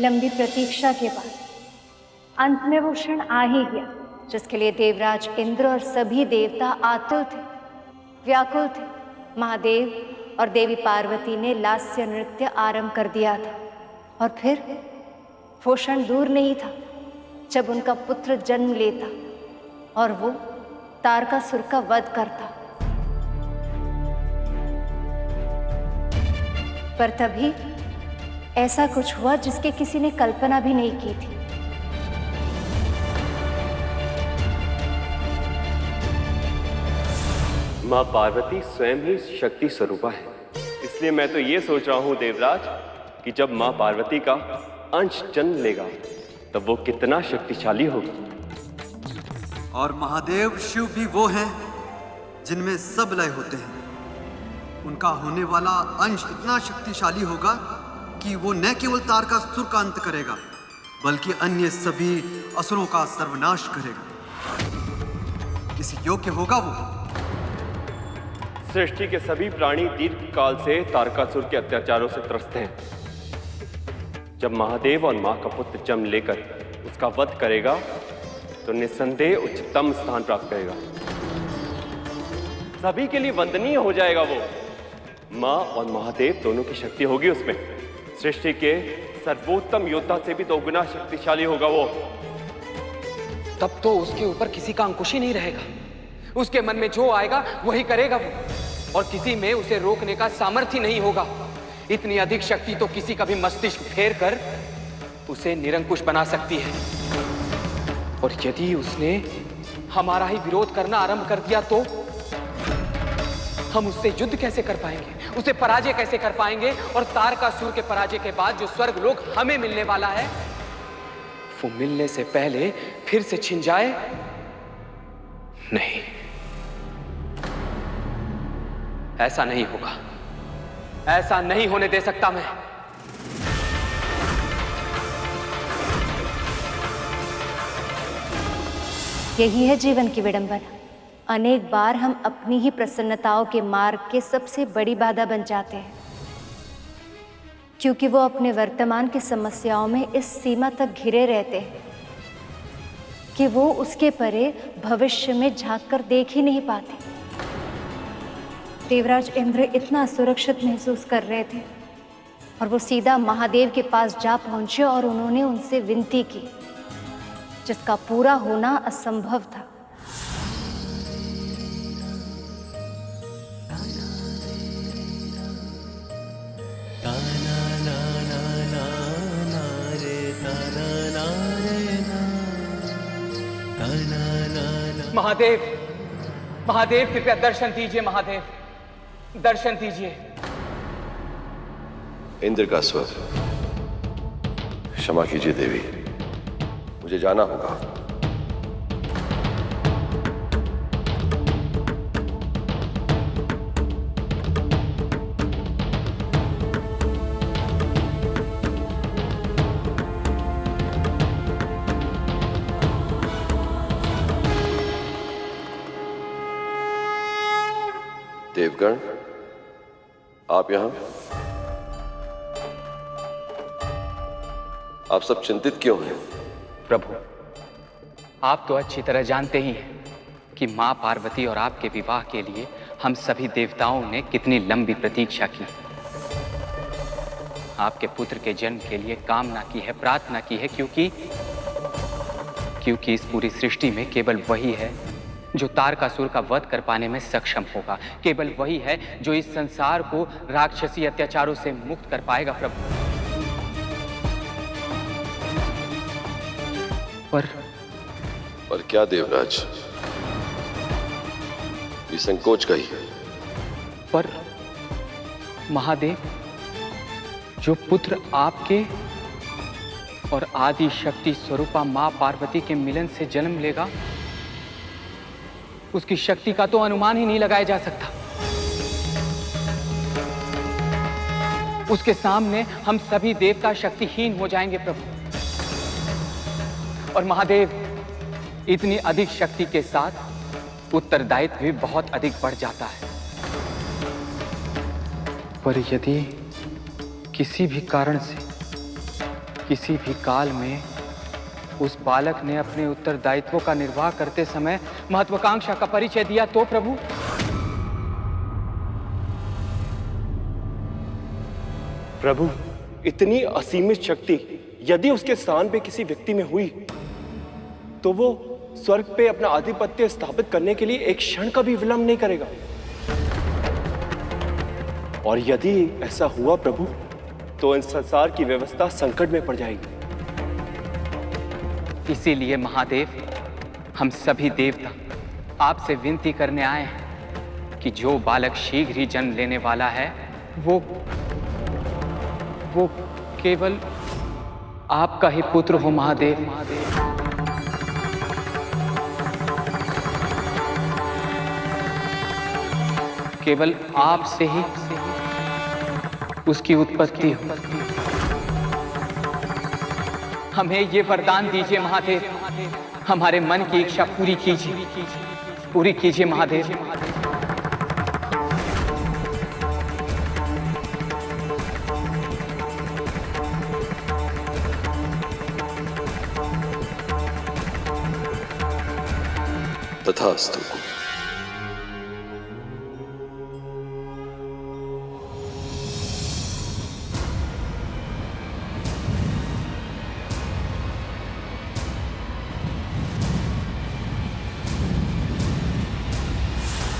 लंबी प्रतीक्षा के बाद अंत में वो क्षण आ ही गया जिसके लिए देवराज इंद्र और सभी देवता आतुर थे, व्याकुल थे। महादेव और देवी पार्वती ने लास्य नृत्य आरंभ कर दिया था और फिर वो क्षण दूर नहीं था जब उनका पुत्र जन्म लेता और वो तारकासुर का वध करता। पर तभी ऐसा कुछ हुआ जिसके किसी ने कल्पना भी नहीं की थी। माँ पार्वती स्वयं ही शक्ति स्वरूपा है, इसलिए मैं तो ये सोच रहा हूँ देवराज कि जब माँ पार्वती का अंश जन्म लेगा तब वो कितना शक्तिशाली होगा। और महादेव शिव भी वो हैं जिनमें सब लय होते हैं। उनका होने वाला अंश इतना शक्तिशाली होगा कि वो न केवल तारकासुर का अंत करेगा बल्कि अन्य सभी असुरों का सर्वनाश करेगा। इस योग्य होगा वो। सृष्टि के सभी प्राणी दीर्घ काल से तारकासुर के अत्याचारों से त्रस्त हैं। जब महादेव और मां का पुत्र जन्म लेकर उसका वध करेगा तो निस्संदेह उच्चतम स्थान प्राप्त करेगा। सभी के लिए वंदनीय हो जाएगा वो। मां और महादेव दोनों की शक्ति होगी उसमें। सृष्टि के सर्वोत्तम योद्धा से भी दोगुना शक्तिशाली होगा वो। तब तो उसके ऊपर किसी का अंकुश ही नहीं रहेगा। उसके मन में जो आएगा वही करेगा वो, और किसी में उसे रोकने का सामर्थ्य नहीं होगा। इतनी अधिक शक्ति तो किसी का भी मस्तिष्क फेर कर उसे निरंकुश बना सकती है। और यदि उसने हमारा ही विरोध करना आरंभ कर दिया तो हम उससे युद्ध कैसे कर पाएंगे, उसे पराजय कैसे कर पाएंगे? और तारकासुर के पराजय के बाद जो स्वर्गलोक हमें मिलने वाला है वो मिलने से पहले फिर से छिन जाए? नहीं, ऐसा नहीं होगा। ऐसा नहीं होने दे सकता मैं। यही है जीवन की विडंबना। अनेक बार हम अपनी ही प्रसन्नताओं के मार्ग के सबसे बड़ी बाधा बन जाते हैं, क्योंकि वो अपने वर्तमान की समस्याओं में इस सीमा तक घिरे रहते हैं कि वो उसके परे भविष्य में झांक कर देख ही नहीं पाते। देवराज इंद्र इतना सुरक्षित महसूस कर रहे थे और वो सीधा महादेव के पास जा पहुंचे और उन्होंने उनसे विनती की, जिसका पूरा होना असंभव था। महादेव, महादेव कृपया दर्शन दीजिए। महादेव दर्शन दीजिए। इंद्र का स्वर। क्षमा कीजिए देवी, मुझे जाना होगा। देवगण, आप यहां? आप सब चिंतित क्यों हैं? प्रभु, आप तो अच्छी तरह जानते ही हैं कि मां पार्वती और आपके विवाह के लिए हम सभी देवताओं ने कितनी लंबी प्रतीक्षा की। आपके पुत्र के जन्म के लिए कामना की है, प्रार्थना की है, क्योंकि इस पूरी सृष्टि में केवल वही है जो तारकासुर का वध कर पाने में सक्षम होगा। केवल वही है जो इस संसार को राक्षसी अत्याचारों से मुक्त कर पाएगा। प्रभु, पर क्या देवराज, ये संकोच का ही है। पर महादेव, जो पुत्र आपके और आदि शक्ति स्वरूपा मां पार्वती के मिलन से जन्म लेगा, उसकी शक्ति का तो अनुमान ही नहीं लगाया जा सकता। उसके सामने हम सभी देवता शक्तिहीन हो जाएंगे प्रभु। और महादेव, इतनी अधिक शक्ति के साथ उत्तरदायित्व भी बहुत अधिक बढ़ जाता है। पर यदि किसी भी कारण से किसी भी काल में उस बालक ने अपने उत्तरदायित्वों का निर्वाह करते समय महत्वाकांक्षा का परिचय दिया तो प्रभु? प्रभु, इतनी असीमित शक्ति यदि उसके स्थान पे किसी व्यक्ति में हुई तो वो स्वर्ग पे अपना आधिपत्य स्थापित करने के लिए एक क्षण का भी विलंब नहीं करेगा। और यदि ऐसा हुआ प्रभु, तो इन संसार की व्यवस्था संकट में पड़ जाएगी। इसीलिए महादेव, हम सभी देवता आपसे विनती करने आए हैं कि जो बालक शीघ्र ही जन्म लेने वाला है वो केवल आपका ही पुत्र हो महादेव। केवल आपसे ही उसकी उत्पत्ति हो। हमें ये वरदान दीजिए महादेव, हमारे मन की इच्छा पूरी कीजिए महादेव। तथास्तु।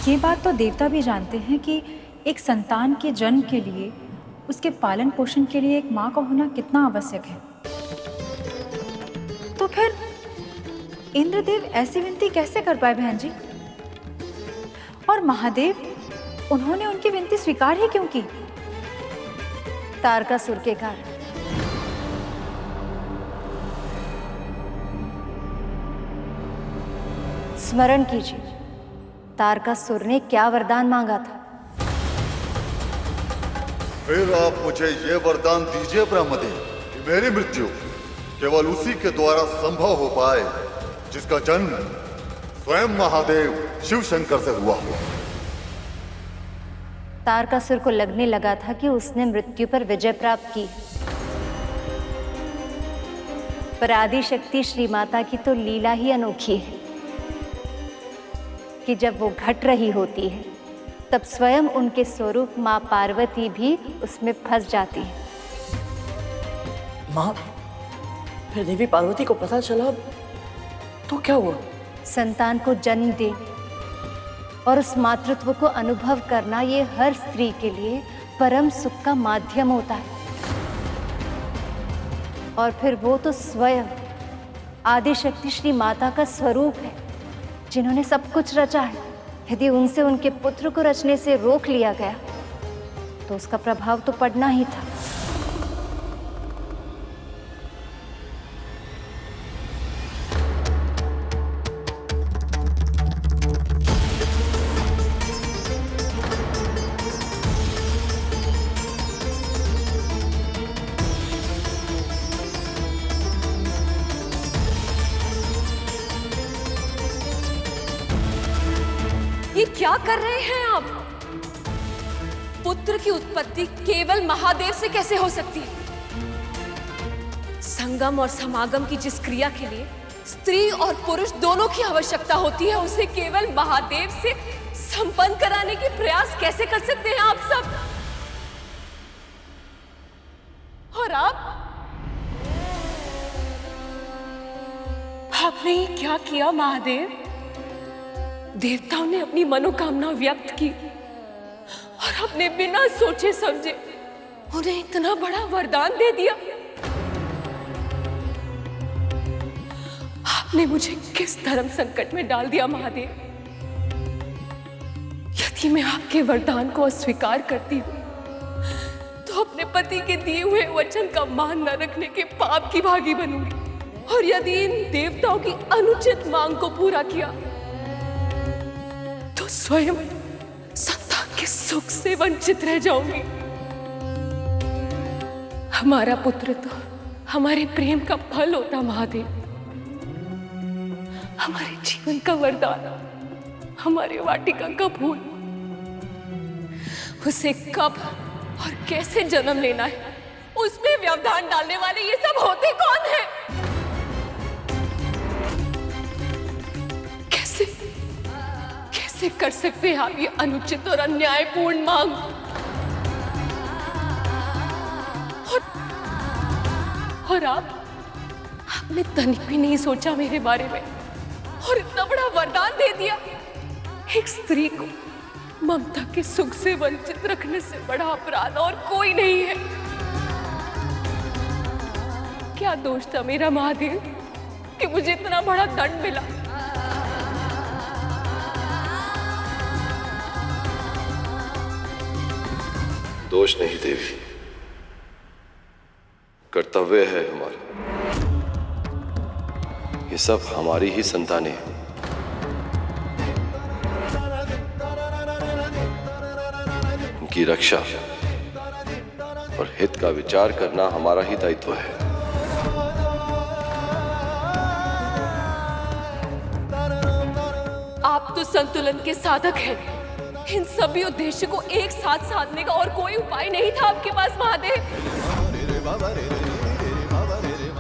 ये बात तो देवता भी जानते हैं कि एक संतान के जन्म के लिए उसके पालन पोषण के लिए एक माँ का होना कितना आवश्यक है। तो फिर इंद्रदेव ऐसी विनती कैसे कर पाए बहन जी? और महादेव, उन्होंने उनकी विनती स्वीकार ही क्यों की? तारकासुर के कारण। स्मरण कीजिए, तारकासुर ने क्या वरदान मांगा था? फिर आप मुझे ये वरदान दीजिए ब्रह्मदेव कि मेरी मृत्यु केवल उसी के द्वारा संभव हो पाए जिसका जन्म स्वयं महादेव शिव शंकर से हुआ हो। तारकासुर को लगने लगा था कि उसने मृत्यु पर विजय प्राप्त की, पर आदि शक्ति श्री माता की तो लीला ही अनोखी है कि जब वो घट रही होती है तब स्वयं उनके स्वरूप माँ पार्वती भी उसमें फंस जाती है। माँ, फिर देवी पार्वती को पता चला तो क्या हुआ? संतान को जन्म दे और उस मातृत्व को अनुभव करना, ये हर स्त्री के लिए परम सुख का माध्यम होता है। और फिर वो तो स्वयं आदिशक्ति श्री माता का स्वरूप है, जिन्होंने सब कुछ रचा है। यदि उनसे उनके पुत्र को रचने से रोक लिया गया तो उसका प्रभाव तो पड़ना ही था। ये क्या कर रहे हैं आप? पुत्र की उत्पत्ति केवल महादेव से कैसे हो सकती है? संगम और समागम की जिस क्रिया के लिए स्त्री और पुरुष दोनों की आवश्यकता होती है, उसे केवल महादेव से संपन्न कराने के प्रयास कैसे कर सकते हैं आप सब? और आपने ये क्या किया महादेव? देवताओं ने अपनी मनोकामना व्यक्त की और अपने बिना सोचे समझे उन्हें इतना बड़ा वरदान दे दिया। आपने मुझे किस धर्म संकट में डाल दिया महादेव? यदि मैं आपके वरदान को अस्वीकार करती हूँ तो अपने पति के दिए हुए वचन का मान न रखने के पाप की भागी बनूंगी। और यदि इन देवताओं की अनुचित मांग को पूरा किया तो स्वयं संतान के सुख से वंचित रह जाऊंगी। हमारा पुत्र तो हमारे प्रेम का फल होता महादेव, हमारे जीवन का वरदान, हमारे वाटिका का फूल। उसे कब और कैसे जन्म लेना है उसमें व्यवधान डालने वाले ये सब होते कौन हैं? कैसे कैसे कर सकते हैं आप ये अनुचित और अन्यायपूर्ण मांग? और आपने तनिक भी नहीं सोचा मेरे बारे में और इतना बड़ा वरदान दे दिया। एक स्त्री को ममता के सुख से वंचित रखने से बड़ा अपराध और कोई नहीं है। क्या दोष था मेरा महादेव कि मुझे इतना बड़ा दंड मिला? दोष नहीं देवी, कर्तव्य है हमारा। ये सब हमारी ही संतानें हैं। उनकी रक्षा और हित का विचार करना हमारा ही दायित्व है। आप तो संतुलन के साधक हैं। इन सभी उद्देश्य को एक साथ साधने का और कोई उपाय नहीं था आपके पास महादेव।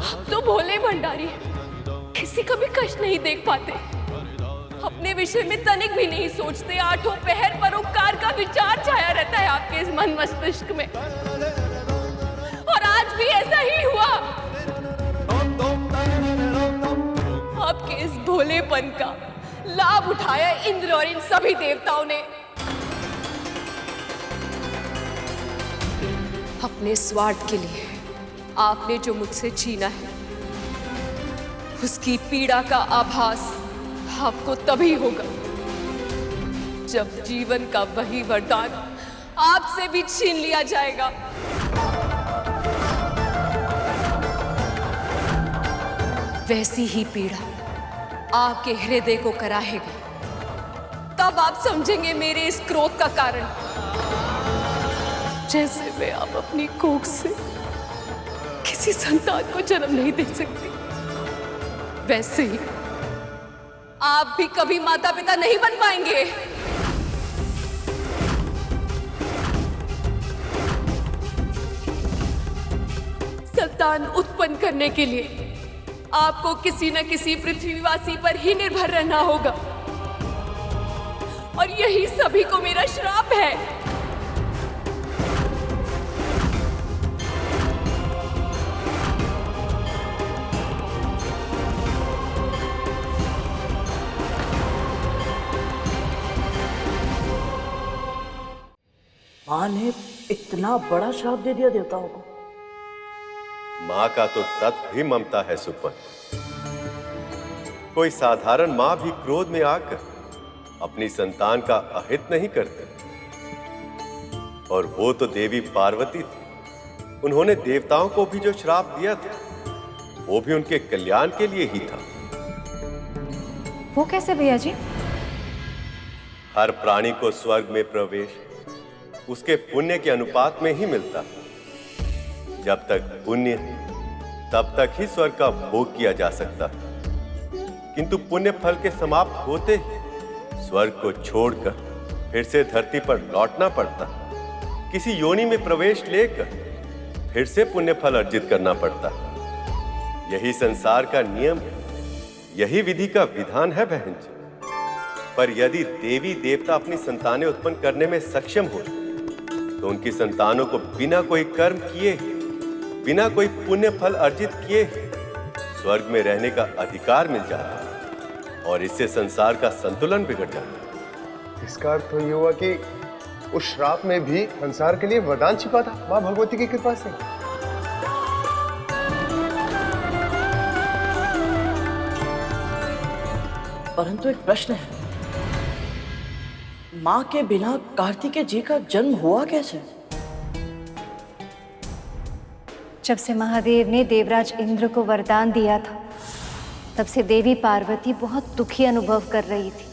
आप तो भोले भंडारी हैं, किसी का भी कष्ट नहीं देख पाते, अपने विषय में तनिक भी नहीं सोचते। आठों पहर परोपकार का विचार छाया रहता है आपके इस मन मस्तिष्क में, और आज भी ऐसा ही हुआ। आपके इस भोलेपन का लाभ उठाया इंद्र और इन सभी देवताओं ने। अपने स्वार्थ के लिए आपने जो मुझसे छीना है उसकी पीड़ा का आभास आपको तभी होगा जब जीवन का वही वरदान आपसे भी छीन लिया जाएगा। वैसी ही पीड़ा आपके हृदय को कराहेगा। तब आप समझेंगे मेरे इस क्रोध का कारण। जैसे मैं आप अपनी कोख से किसी संतान को जन्म नहीं दे सकती, वैसे ही आप भी कभी माता पिता नहीं बन पाएंगे। संतान उत्पन्न करने के लिए आपको किसी न किसी पृथ्वीवासी पर ही निर्भर रहना होगा, और यही सभी को मेरा श्राप है। माँ ने इतना बड़ा श्राप दे दिया देवताओं को। माँ का तो तत्व ही ममता है सुपन। कोई साधारण माँ भी क्रोध में आकर अपनी संतान का अहित नहीं करती, और वो तो देवी पार्वती थी। उन्होंने देवताओं को भी जो श्राप दिया था वो भी उनके कल्याण के लिए ही था। वो कैसे भैया जी? हर प्राणी को स्वर्ग में प्रवेश उसके पुण्य के अनुपात में ही मिलता है। जब तक पुण्य तब तक ही स्वर्ग का भोग किया जा सकता है, किंतु पुण्य फल के समाप्त होते ही स्वर्ग को छोड़कर फिर से धरती पर लौटना पड़ता, किसी योनि में प्रवेश लेकर फिर से पुण्य फल अर्जित करना पड़ता। यही संसार का नियम है, यही विधि का विधान है बहन जी। पर यदि देवी देवता अपनी संतानें उत्पन्न करने में सक्षम हो तो उनकी संतानों को बिना कोई कर्म किए, बिना कोई पुण्य फल अर्जित किए स्वर्ग में रहने का अधिकार मिल जाता है, और इससे संसार का संतुलन बिगड़ जाता है। इसका अर्थ तो ये हुआ कि उस श्राप में भी संसार के लिए वरदान छिपा था माँ भगवती की कृपा से। परंतु एक प्रश्न है, माँ के बिना कार्तिकेय जी का जन्म हुआ कैसे? जब से महादेव ने देवराज इंद्र को वरदान दिया था तब से देवी पार्वती बहुत दुखी अनुभव कर रही थी।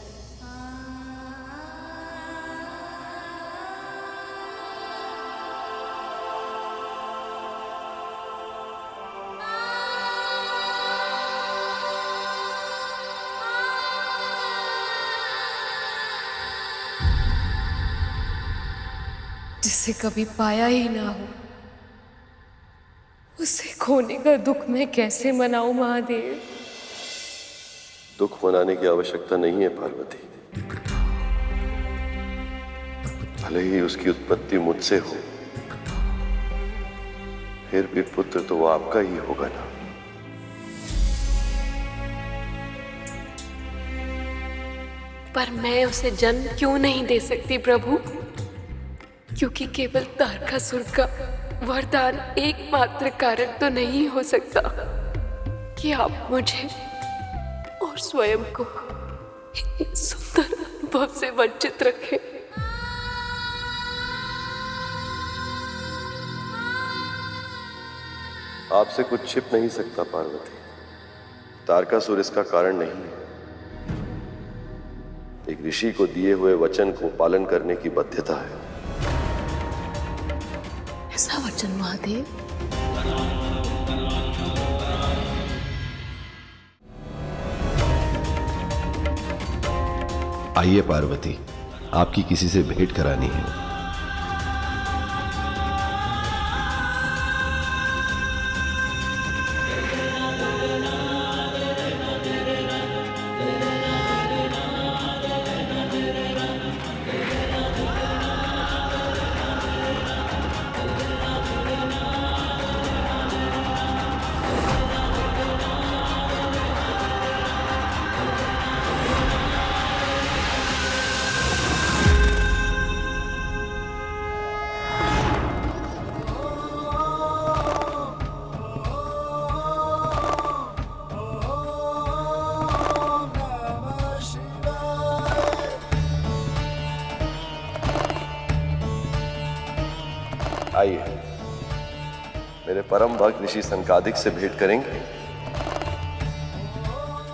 जिस जिसे कभी पाया ही ना हो, उसे खोने का दुख मैं कैसे मनाऊं महादेव? दुख मनाने की आवश्यकता नहीं है पार्वती। भले ही उसकी उत्पत्ति मुझसे हो, फिर भी पुत्र तो वो आपका ही होगा ना। पर मैं उसे जन्म क्यों नहीं दे सकती प्रभु? क्योंकि केवल तारकासुर का वरदान एकमात्र कारण तो नहीं हो सकता कि आप मुझे और स्वयं को इतने सुंदर अनुभव से वंचित रखें। आपसे कुछ छिप नहीं सकता पार्वती। तारकासुर इसका कारण नहीं है। एक ऋषि को दिए हुए वचन को पालन करने की बाध्यता है। ऐसा वचन महादेव? आइए पार्वती, आपकी किसी से भेंट करानी है। आइए, मेरे परम भक्त ऋषि संकादिक से भेंट करेंगे।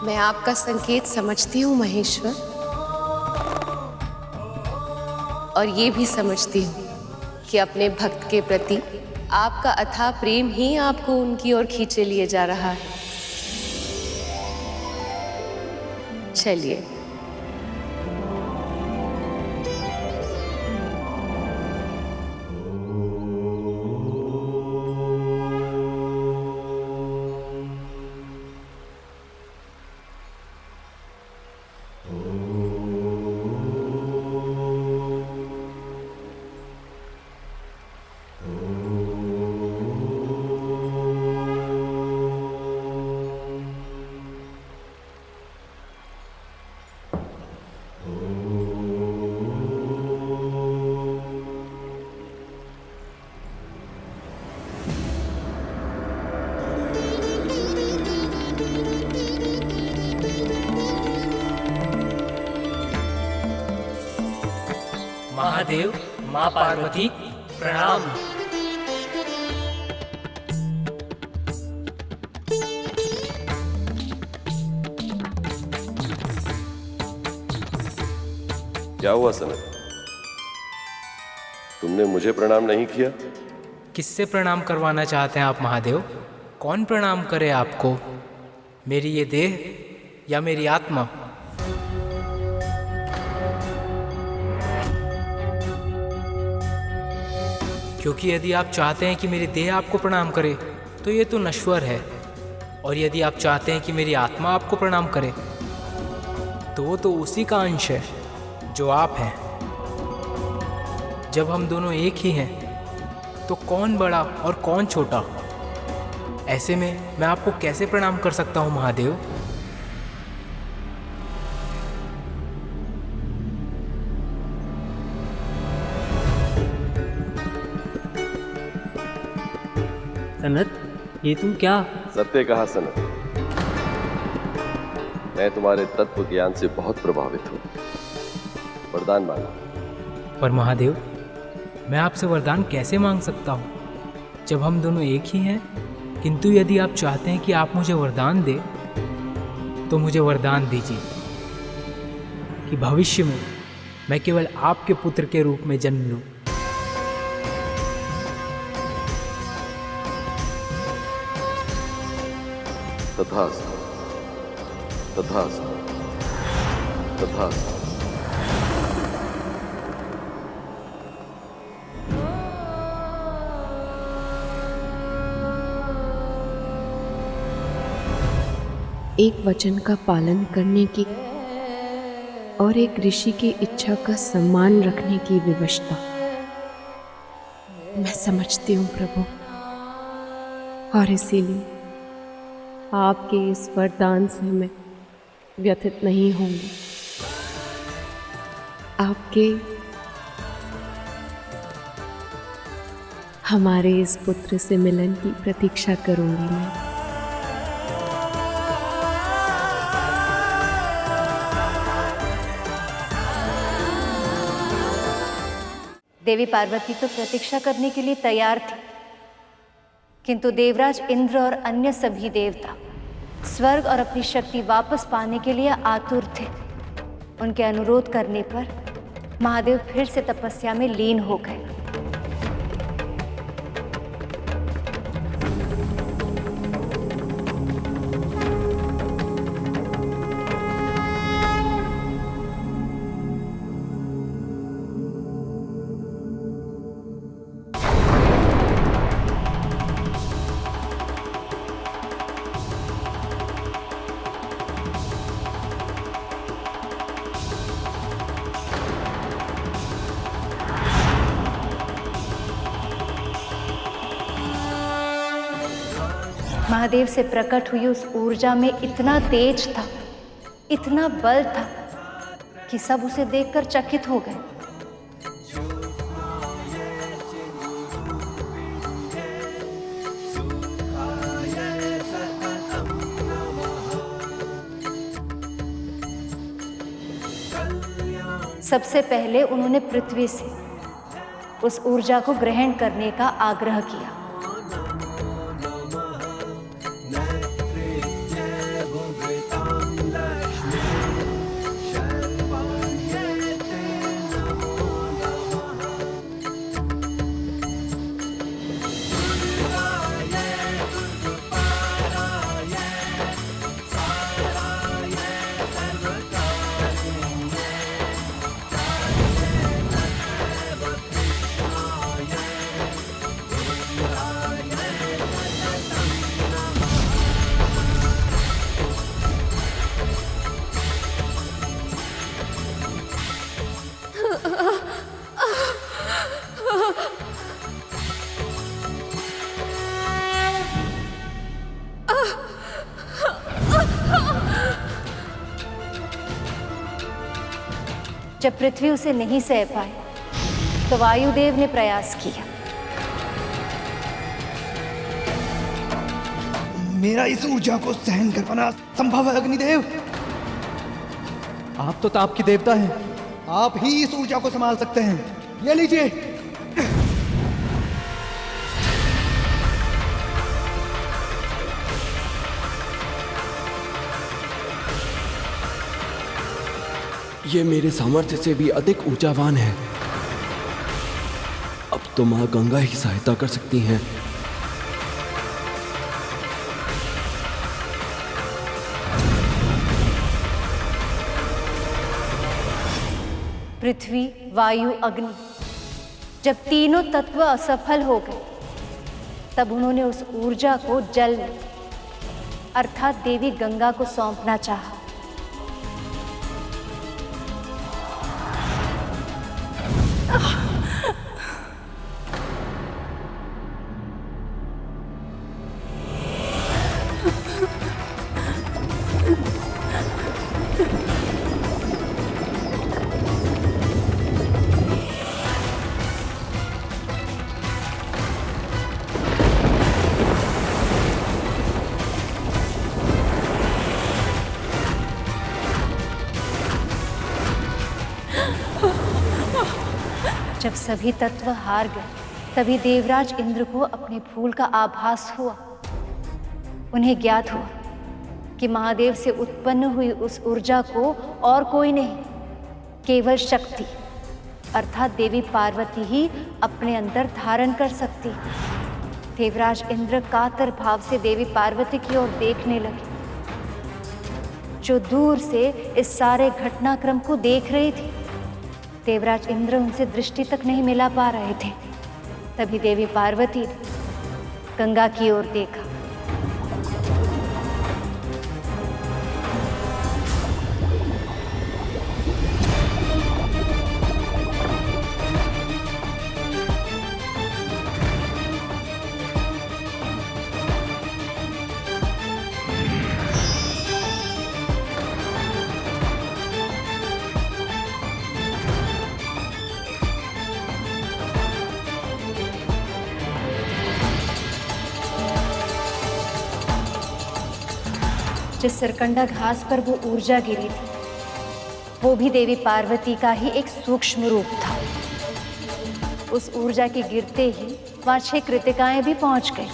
मैं आपका संकेत समझती हूँ महेश्वर, और ये भी समझती हूँ कि अपने भक्त के प्रति आपका अथाह प्रेम ही आपको उनकी ओर खींचे लिए जा रहा है। चलिए। महादेव, माँ पार्वती, प्रणाम। क्या हुआ सनत? तुमने मुझे प्रणाम नहीं किया? किससे प्रणाम करवाना चाहते हैं आप महादेव? कौन प्रणाम करे आपको? मेरी ये देह या मेरी आत्मा? क्योंकि यदि आप चाहते हैं कि मेरी देह आपको प्रणाम करे तो ये तो नश्वर है, और यदि आप चाहते हैं कि मेरी आत्मा आपको प्रणाम करे तो वो तो उसी का अंश है जो आप हैं। जब हम दोनों एक ही हैं तो कौन बड़ा और कौन छोटा? ऐसे में मैं आपको कैसे प्रणाम कर सकता हूँ महादेव? सनत, ये तुम क्या? सत्य कहा सनत। मैं तुम्हारे तत्व ज्ञान से बहुत प्रभावित हूँ। वरदान मांगा। पर महादेव, मैं आपसे वरदान कैसे मांग सकता हूँ जब हम दोनों एक ही हैं? किंतु यदि आप चाहते हैं कि आप मुझे वरदान दें तो मुझे वरदान दीजिए कि भविष्य में मैं केवल आपके पुत्र के रूप में जन्म लूं। तथास्तु, तथास्तु, तथास्तु। एक वचन का पालन करने की और एक ऋषि की इच्छा का सम्मान रखने की विवशता मैं समझती हूँ प्रभु, और इसीलिए आपके इस वरदान से मैं व्यथित नहीं होंगी। आपके हमारे इस पुत्र से मिलन की प्रतीक्षा करूंगी मैं। देवी पार्वती तो प्रतीक्षा करने के लिए तैयार थी, किंतु देवराज इंद्र और अन्य सभी देवता स्वर्ग और अपनी शक्ति वापस पाने के लिए आतुर थे। उनके अनुरोध करने पर महादेव फिर से तपस्या में लीन हो गए। महादेव से प्रकट हुई उस ऊर्जा में इतना तेज था, इतना बल था कि सब उसे देखकर चकित हो गए। सबसे पहले उन्होंने पृथ्वी से उस ऊर्जा को ग्रहण करने का आग्रह किया। जब पृथ्वी उसे नहीं सह पाई तो वायुदेव ने प्रयास किया। मेरा इस ऊर्जा को सहन कर पाना संभव है अग्निदेव। आप तो ताप के देवता हैं, आप ही इस ऊर्जा को संभाल सकते हैं। ये लीजिए। ये मेरे सामर्थ्य से भी अधिक ऊर्जावान है। अब तो मां गंगा ही सहायता कर सकती हैं। पृथ्वी, वायु, अग्नि जब तीनों तत्व असफल हो गए तब उन्होंने उस ऊर्जा को जल में अर्थात देवी गंगा को सौंपना चाहा। जब सभी तत्व हार गए तभी देवराज इंद्र को अपने फूल का आभास हुआ। उन्हें ज्ञात हुआ कि महादेव से उत्पन्न हुई उस ऊर्जा को और कोई नहीं, केवल शक्ति अर्थात देवी पार्वती ही अपने अंदर धारण कर सकती है। देवराज इंद्र कातर भाव से देवी पार्वती की ओर देखने लगे, जो दूर से इस सारे घटनाक्रम को देख रही थी। देवराज इंद्र उनसे दृष्टि तक नहीं मिला पा रहे थे। तभी देवी पार्वती ने गंगा की ओर देखा। जिस सरकंडा घास पर वो ऊर्जा गिरी थी, वो भी देवी पार्वती का ही एक सूक्ष्म रूप था। उस ऊर्जा के गिरते ही वहां 6 कृतिकाएं भी पहुंच गई।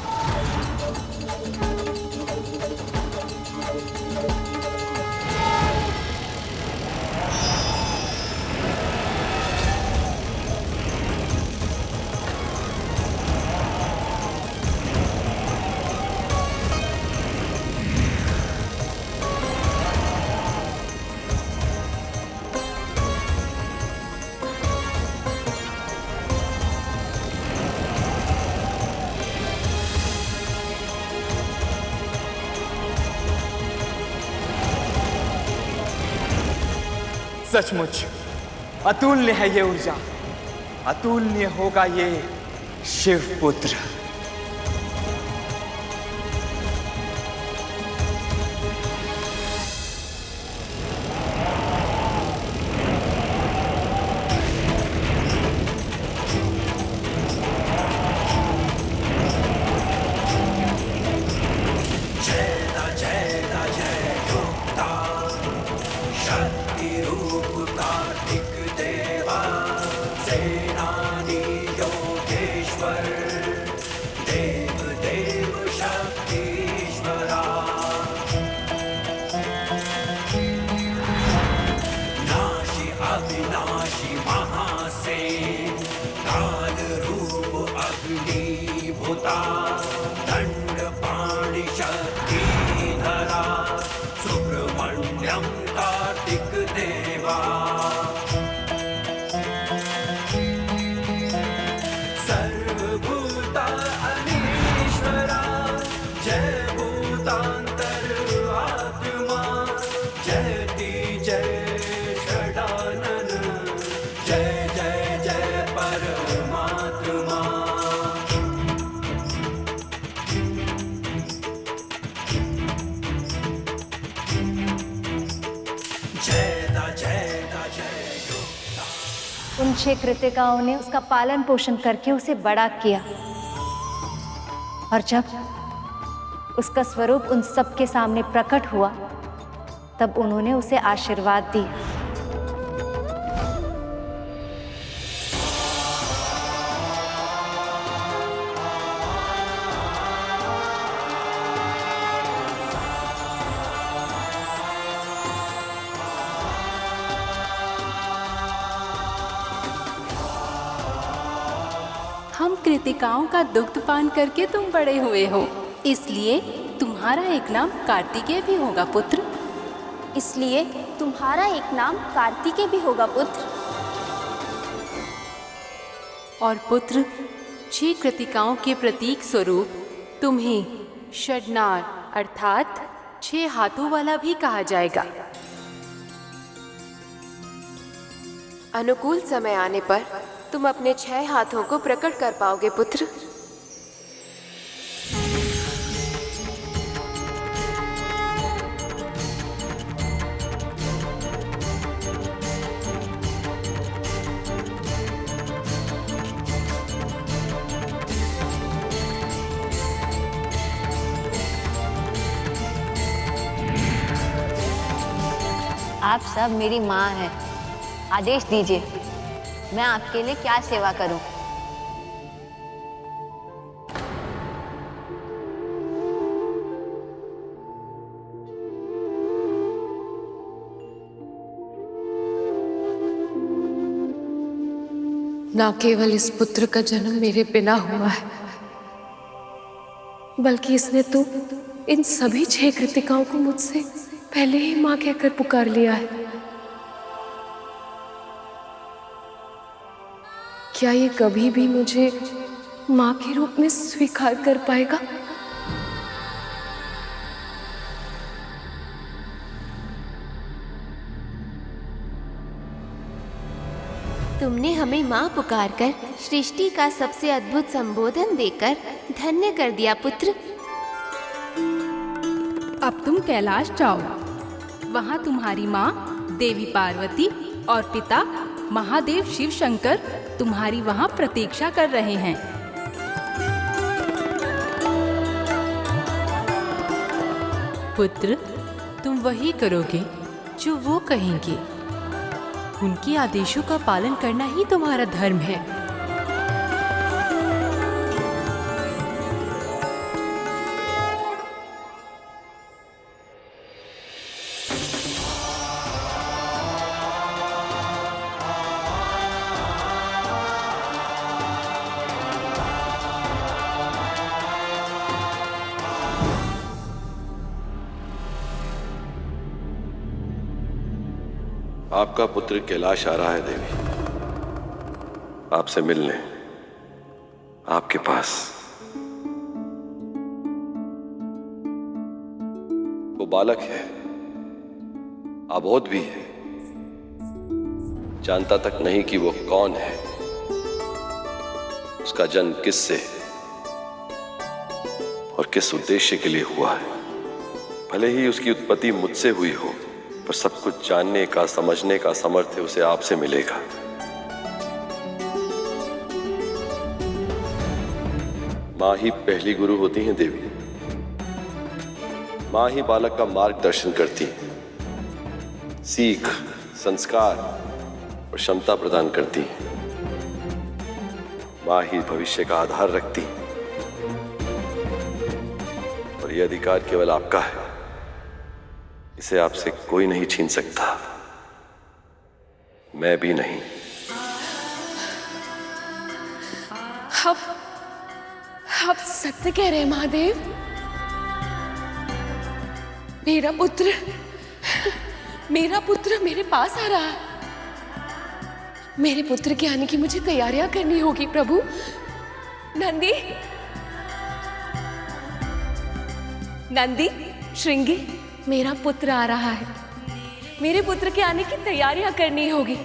सचमुच अतुल्य है ये ऊर्जा, अतुल्य होगा ये शिवपुत्र। उन 6 कृतिकाओं ने उसका पालन पोषण करके उसे बड़ा किया, और जब उसका स्वरूप उन सब के सामने प्रकट हुआ, तब उन्होंने उसे आशीर्वाद दिया। हम कृतिकाओं का दुग्ध पान करके तुम बड़े हुए हो, इसलिए तुम्हारा एक नाम कार्तिकेय भी होगा पुत्र। इसलिए तुम्हारा एक नाम कार्तिकेय भी होगा पुत्र। और पुत्र, 6 कृतिकाओं के प्रतीक स्वरूप तुम्हें षडनार अर्थात 6 हाथों वाला भी कहा जाएगा। अनुकूल समय आने पर तुम अपने 6 हाथों को प्रकट कर पाओगे पुत्र। आप सब मेरी माँ हैं। आदेश दीजिए, मैं आपके लिए क्या सेवा करूं? ना केवल इस पुत्र का जन्म मेरे बिना हुआ है, बल्कि इसने तो इन सभी 6 कृतिकाओं को मुझसे पहले ही माँ कहकर पुकार लिया है। क्या ये कभी भी मुझे माँ के रूप में स्वीकार कर पाएगा? तुमने हमें माँ पुकारकर सृष्टि का सबसे अद्भुत संबोधन देकर धन्य कर दिया पुत्र। अब तुम कैलाश जाओ, वहाँ तुम्हारी माँ देवी पार्वती और पिता महादेव शिव शंकर तुम्हारी वहाँ प्रतीक्षा कर रहे हैं। पुत्र, तुम वही करोगे जो वो कहेंगे। उनके आदेशों का पालन करना ही तुम्हारा धर्म है। आपका पुत्र कैलाश आ रहा है देवी, आपसे मिलने आपके पास। वो बालक है, अबोध भी है, जानता तक नहीं कि वो कौन है, उसका जन्म किससे और किस उद्देश्य के लिए हुआ है। भले ही उसकी उत्पत्ति मुझसे हुई हो, पर सब कुछ जानने का, समझने का सामर्थ्य उसे आपसे मिलेगा। मां ही पहली गुरु होती हैं देवी। मां ही बालक का मार्गदर्शन करती है, सीख, संस्कार और क्षमता प्रदान करती है। मां ही भविष्य का आधार रखती है और यह अधिकार केवल आपका है, इसे आपसे कोई नहीं छीन सकता, मैं भी नहीं। आप सत्य कह रहे हैं महादेव। मेरा पुत्र मेरे पास आ रहा है। मेरे पुत्र के आने की मुझे तैयारियां करनी होगी प्रभु। नंदी, श्रृंगी, मेरा पुत्र आ रहा है। मेरे पुत्र के आने की तैयारियां करनी होगी।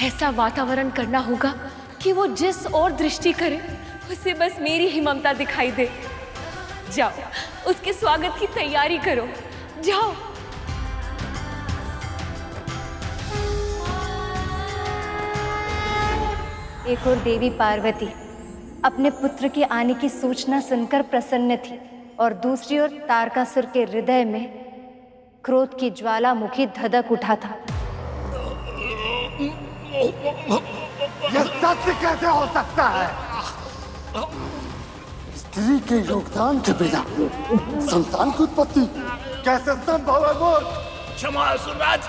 ऐसा वातावरण करना होगा कि वो जिस ओर दृष्टि करे उसे बस मेरी ही ममता दिखाई दे। जाओ, उसके स्वागत की तैयारी करो, जाओ। एक और देवी पार्वती अपने पुत्र के आने की सूचना सुनकर प्रसन्न थी और दूसरी ओर तारकासुर के हृदय में क्रोध की ज्वालामुखी धधक उठा था। यह सत्य कैसे हो सकता है? स्त्री के योगदान के बिना संतान की उत्पत्ति कैसे संभव है? बोल। क्षमा असुरराज,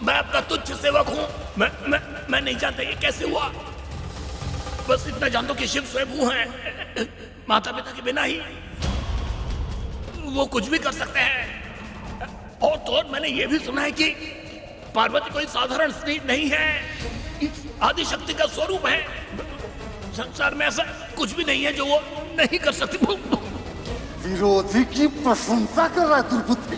मैं आपका तुच्छ सेवक हूँ। मैं नहीं जानता ये कैसे हुआ। बस इतना जान दो कि शिव स्वयं हैं। माता पिता के बिना ही वो कुछ भी कर सकते हैं। और तो और मैंने ये भी सुना है कि पार्वती कोई साधारण स्त्री नहीं है, आदि शक्ति का स्वरूप है। संसार में ऐसा कुछ भी नहीं है जो वो नहीं कर सकती। विरोधी की प्रशंसा कर रहा है दुर्बुद्धि।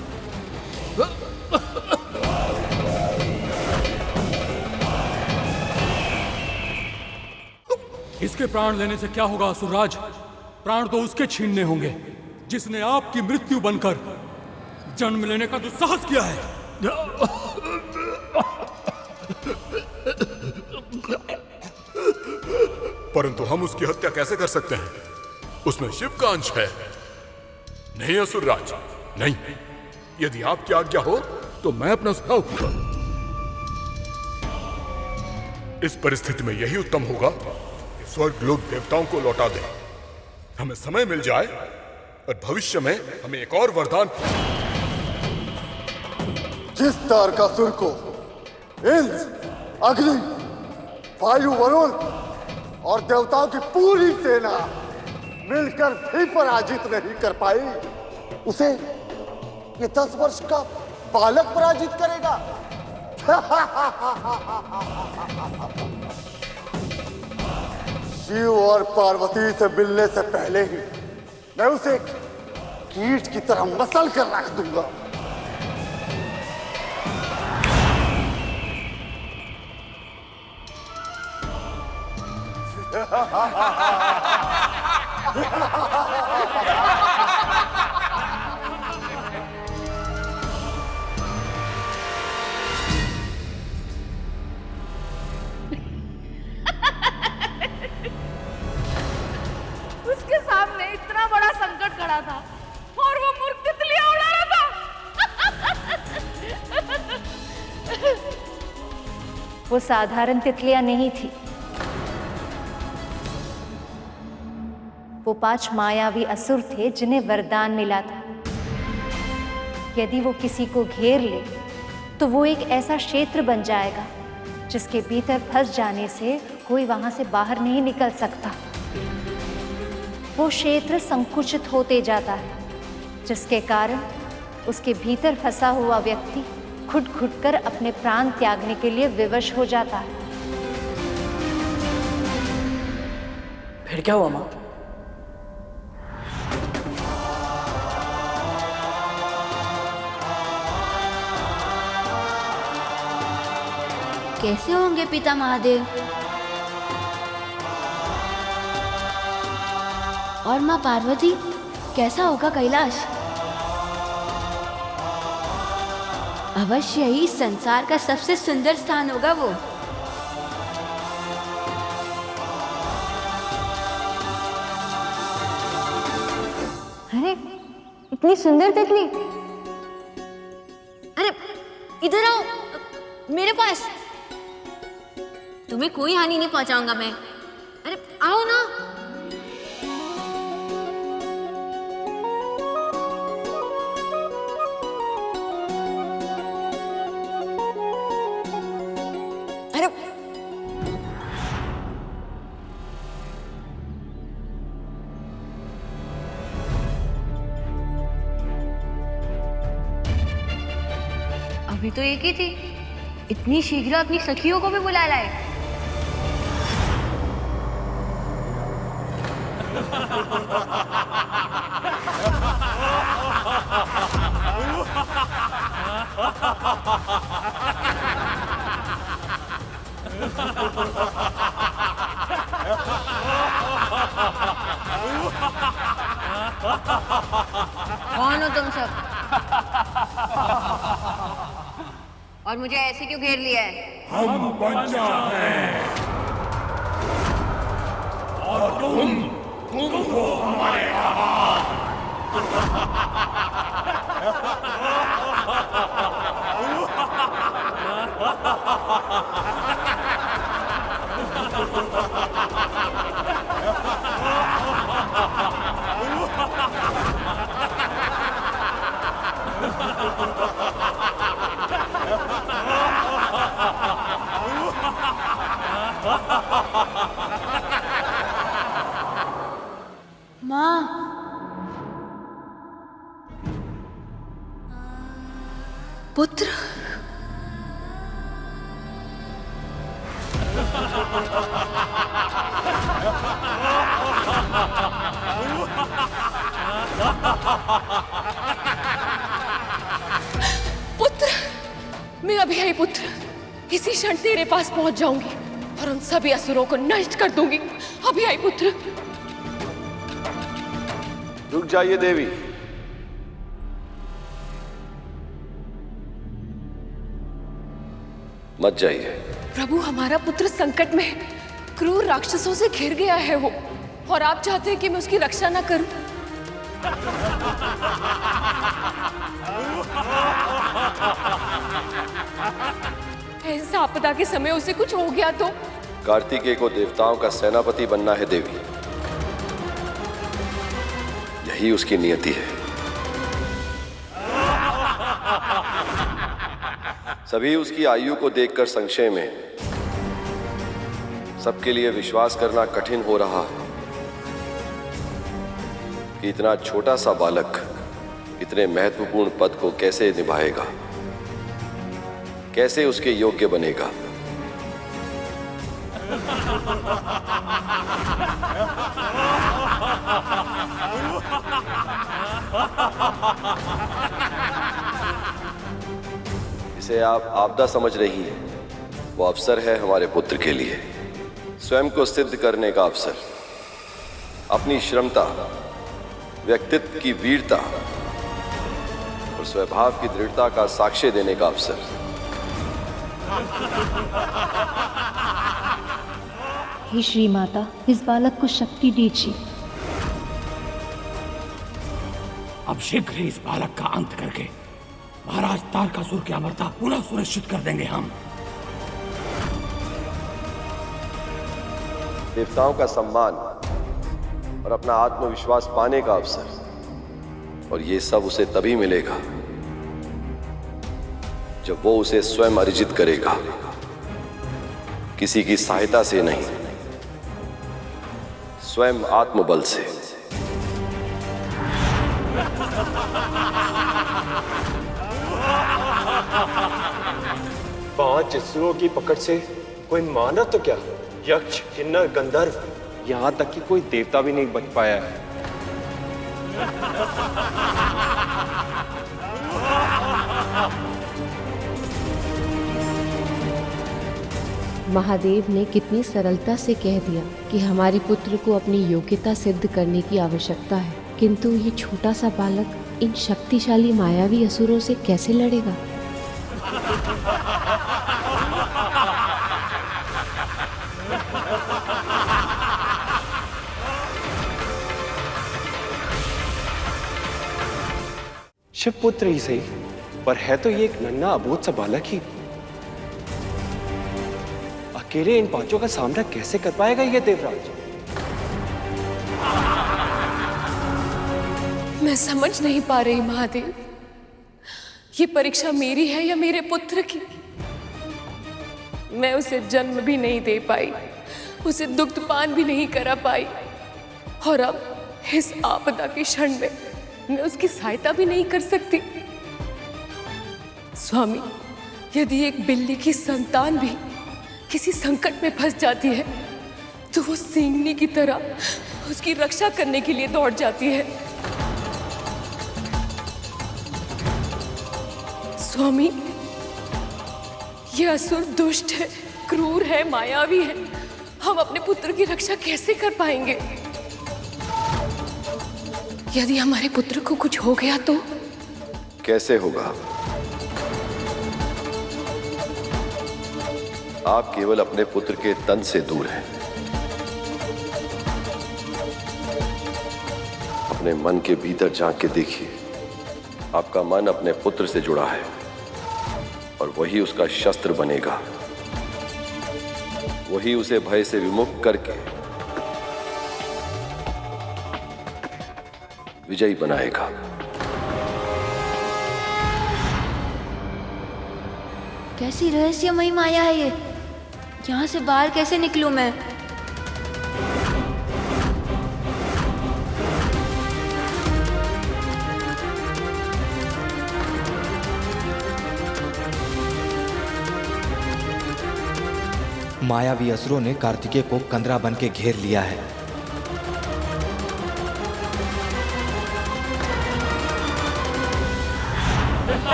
इसके प्राण लेने से क्या होगा असुरराज? प्राण तो उसके छीनने होंगे जिसने आपकी मृत्यु बनकर जन्म लेने का दुस्साहस किया है। परंतु हम उसकी हत्या कैसे कर सकते हैं? उसमें शिव का अंश है। नहीं असुरराज, नहीं। यदि आपकी आज्ञा हो तो मैं अपना सुझाव दूंगा। इस परिस्थिति में यही उत्तम होगा कि स्वर्ग लोग देवताओं को लौटा दे। हमें समय मिल जाए और भविष्य में हमें एक और वरदान। जिस तारकासुर को इंद्र, अग्नि, वायु, वरुण और देवताओं की पूरी सेना मिलकर भी पराजित नहीं कर पाई, उसे ये 10 वर्ष का बालक पराजित करेगा। शिव और पार्वती से मिलने से पहले ही मैं उसे कीट की तरह मसल कर रख दूंगा। उसके सामने इतना बड़ा संकट खड़ा था और वो मूर्ख तितलियां उड़ा रहा था। वो साधारण तितलियां नहीं थी। वो 5 मायावी असुर थे जिन्हें वरदान मिला था। यदि वो किसी को घेर ले तो वो एक ऐसा क्षेत्र बन जाएगा जिसके भीतर फंस जाने से कोई वहां से बाहर नहीं निकल सकता। वो क्षेत्र संकुचित होते जाता है, जिसके कारण उसके भीतर फंसा हुआ व्यक्ति घुट-घुट कर अपने प्राण त्यागने के लिए विवश हो जाता है। फिर क्या हुआ माँ? कैसे होंगे पिता महादेव? और माँ पार्वती, कैसा होगा कैलाश? अवश्य ही संसार का सबसे सुंदर स्थान होगा वो। अरे इतनी सुंदर तितली, अरे इधर आओ मेरे पास, तुम्हें कोई हानि नहीं पहुंचाऊंगा मैं। अरे आओ ना। अरे अभी तो एक ही थी, इतनी शीघ्र अपनी सखियों को भी बुला लाए। कौन हो तुम सब? और मुझे ऐसे क्यों घेर लिया है? हम बच्चा हैं और तुम हो हमारे आहार। माँ, पुत्र, पुत्र, मैं अभी आई पुत्र, इसी क्षण तेरे पास पहुंच जाऊंगी और उन सभी असुरों को नष्ट कर दूंगी। अभी आई पुत्र। रुक जाइए देवी। मत जाइए। प्रभु, हमारा पुत्र संकट में है, क्रूर राक्षसों से घिर गया है वो, और आप चाहते हैं कि मैं उसकी रक्षा ना करूं? ऐसा आपदा के समय उसे कुछ हो गया तो? कार्तिकेय को देवताओं का सेनापति बनना है देवी, यही उसकी नियति है। सभी उसकी आयु को देखकर संशय में, सबके लिए विश्वास करना कठिन हो रहा है कि इतना छोटा सा बालक इतने महत्वपूर्ण पद को कैसे निभाएगा, कैसे उसके योग्य बनेगा। इसे आप आपदा समझ रही हैं, वो अवसर है हमारे पुत्र के लिए स्वयं को सिद्ध करने का अवसर, अपनी श्रमता, व्यक्तित्व की वीरता और स्वभाव की दृढ़ता का साक्ष्य देने का अवसर। हे श्री माता, इस बालक को शक्ति दीजिए। अब शीघ्र ही इस बालक का अंत करके महाराज तारकासुर की अमरता पुनः सुनिश्चित कर देंगे हम। देवताओं का सम्मान और अपना आत्मविश्वास पाने का अवसर, और ये सब उसे तभी मिलेगा जब वो उसे स्वयं अर्जित करेगा, किसी की सहायता से नहीं, स्वयं आत्मबल से। 5 असुरों की पकड़ से कोई मानव तो क्या, यक्ष, किन्नर, गंधर्व, यहां तक कि कोई देवता भी नहीं बच पाया है। महादेव ने कितनी सरलता से कह दिया कि हमारे पुत्र को अपनी योग्यता सिद्ध करने की आवश्यकता है, किंतु ये छोटा सा बालक इन शक्तिशाली मायावी असुरों से कैसे लड़ेगा? शिवपुत्र ही सही, पर है तो ये एक नन्हा अबोध सा बालक ही। अकेले इन 5 का सामना कैसे कर पाएगा ये देवराज? मैं समझ नहीं पा रही महादेव, ये परीक्षा मेरी है या मेरे पुत्र की? मैं उसे जन्म भी नहीं दे पाई, उसे दुग्धपान भी नहीं करा पाई, और अब इस आपदा के क्षण में मैं उसकी सहायता भी नहीं कर सकती। स्वामी, यदि एक बिल्ली की संतान भी किसी संकट में फंस जाती है तो वो सींगनी की तरह उसकी रक्षा करने के लिए दौड़ जाती है। स्वामी, यह असुर दुष्ट है, क्रूर है, मायावी है। हम अपने पुत्र की रक्षा कैसे कर पाएंगे? यदि हमारे पुत्र को कुछ हो गया तो? कैसे होगा? आप केवल अपने पुत्र के तन से दूर हैं। अपने मन के भीतर झांक के देखिए, आपका मन अपने पुत्र से जुड़ा है और वही उसका शस्त्र बनेगा, वही उसे भय से विमुक्त करके विजयी बनाएगा। कैसी रहस्यमयी माया है ये? यहाँ से बाहर कैसे निकलूं मैं? मायावी असुरों ने कार्तिकेय को कंदरा बन के घेर लिया है।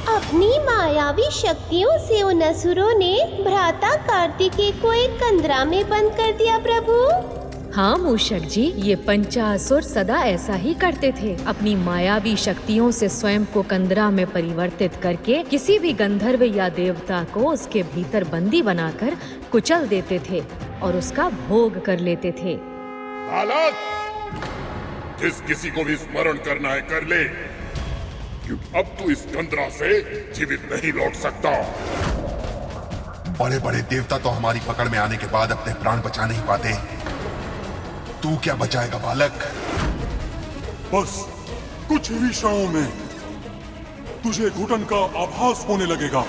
अपनी मायावी शक्तियों से उन असुरों ने भ्राता कार्तिकेय को एक कंदरा में बंद कर दिया प्रभु। हाँ मूषक जी, ये पंचासुर सदा ऐसा ही करते थे। अपनी मायावी शक्तियों से स्वयं को कंदरा में परिवर्तित करके किसी भी गंधर्व या देवता को उसके भीतर बंदी बनाकर कुचल देते थे और उसका भोग कर लेते थे। बालक, जिस किसी को भी स्मरण करना है कर ले, क्योंकि अब तू इस कंदरा से जीवित नहीं लौट सकता। बड़े बड़े देवता तो हमारी पकड़ में आने के बाद अपने प्राण बचा नहीं पाते, तू क्या बचाएगा बालक? बस कुछ ही क्षणों में तुझे घुटन का आभास होने लगेगा।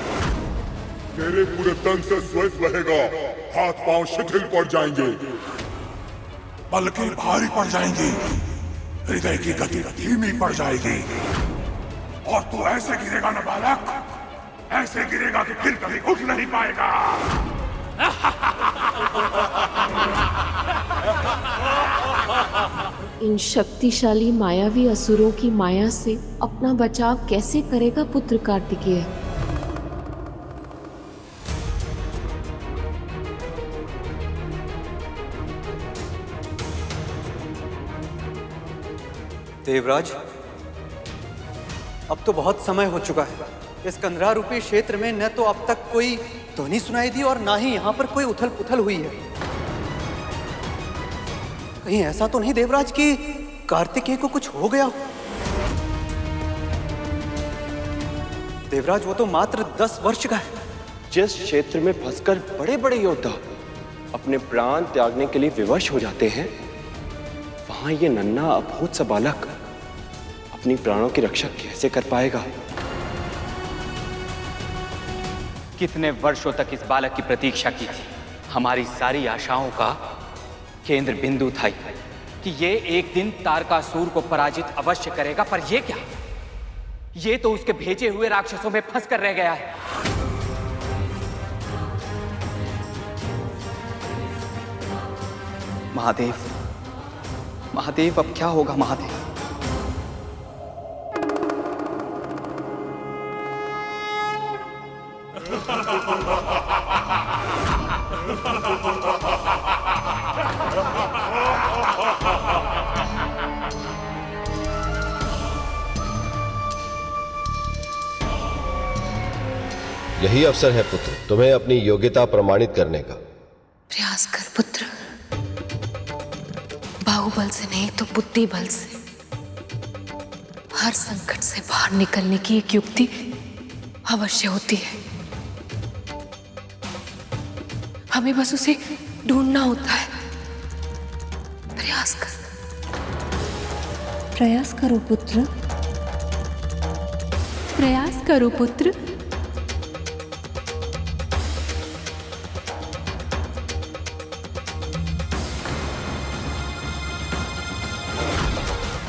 तेरे पूरे तन से श्वेत बहेगा, हाथ पांव शिथिल पड़ जाएंगे, पलकें भारी पड़ जाएंगी, हृदय की गति धीमी पड़ जाएगी, और तू ऐसे गिरेगा ना बालक, ऐसे गिरेगा कि फिर कभी उठ नहीं पाएगा। इन शक्तिशाली मायावी असुरों की माया से अपना बचाव कैसे करेगा पुत्र कार्तिकेय? देवराज, अब तो बहुत समय हो चुका है। इस कंदरा रूपी क्षेत्र में न तो अब तक कोई ध्वनि सुनाई दी और ना ही यहाँ पर कोई उथल पुथल हुई है। कहीं ऐसा तो नहीं देवराज कि कार्तिकेय को कुछ हो गया हो। देवराज वो तो मात्र 10 वर्ष का है। जिस क्षेत्र में फंसकर बड़े बड़े योद्धा अपने प्राण त्यागने के लिए विवश हो जाते हैं, वहां ये नन्हा अबोध सा बालक अपनी प्राणों की रक्षा कैसे कर पाएगा? कितने वर्षों तक इस बालक की प्रतीक्षा की थी। हमारी सारी आशाओं का केंद्र बिंदु था कि ये एक दिन तारकासुर को पराजित अवश्य करेगा, पर ये क्या? ये तो उसके भेजे हुए राक्षसों में फंस कर रह गया है। महादेव, महादेव, अब क्या होगा महादेव? यही अवसर है पुत्र, तुम्हें अपनी योग्यता प्रमाणित करने का। प्रयास कर पुत्र, बाहुबल से नहीं तो बुद्धि बल से। हर संकट से बाहर निकलने की एक युक्ति अवश्य होती है। हमें बस उसे ढूंढना होता है। प्रयास कर। प्रयास करो पुत्र, प्रयास करो पुत्र।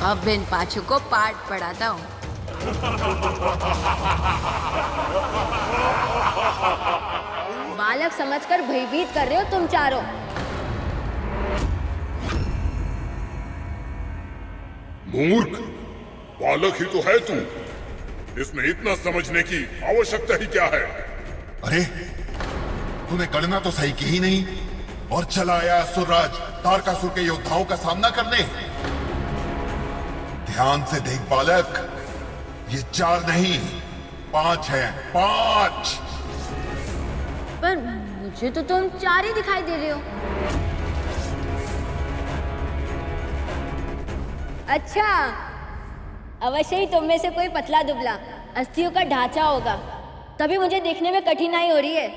अब इन पाछू को पाठ पढ़ाता हूँ। बालक समझकर भयभीत कर रहे हो तुम चारों। मूर्ख, बालक ही तो है तू। इसमें इतना समझने की आवश्यकता ही क्या है? अरे तूने गणना तो सही की ही नहीं और चला आया असुरराज तारकासुर के योद्धाओं का सामना करने। ध्यान से देख बालक, ये 4 नहीं 5 है, 5। पर मुझे तो तुम 4 ही दिखाई दे रहे हो। अच्छा, अवश्य ही तुम में से कोई पतला दुबला अस्थियों का ढांचा होगा, तभी मुझे देखने में कठिनाई हो रही है।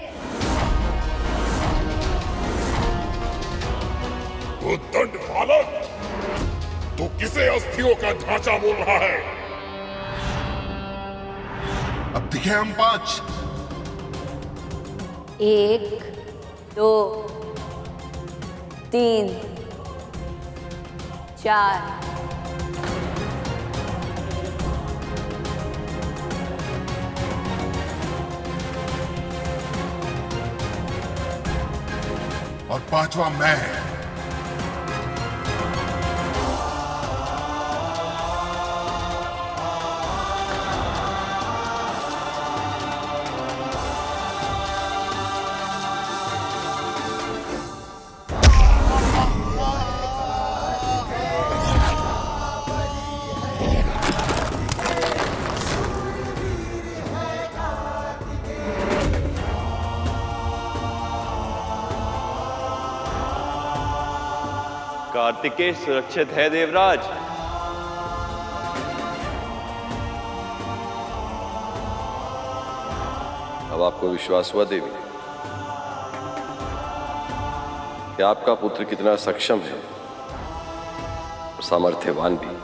उद्दंड बालक, तू किसे अस्थियों का ढांचा बोल रहा है? अब दिखे हम 5। 1 2 3 4 और 5वां मैं। कार्तिकेय सुरक्षित है देवराज। अब आपको विश्वास हुआ देवी कि आपका पुत्र कितना सक्षम है और सामर्थ्यवान भी।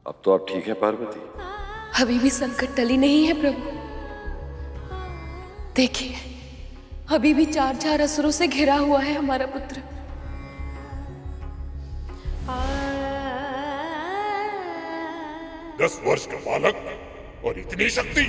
अब तो आप ठीक हैं पार्वती? अभी भी संकट टली नहीं है प्रभु। देखिए, अभी भी 4 असुरों से घिरा हुआ है हमारा पुत्र। 10 वर्ष का बालक और इतनी शक्ति।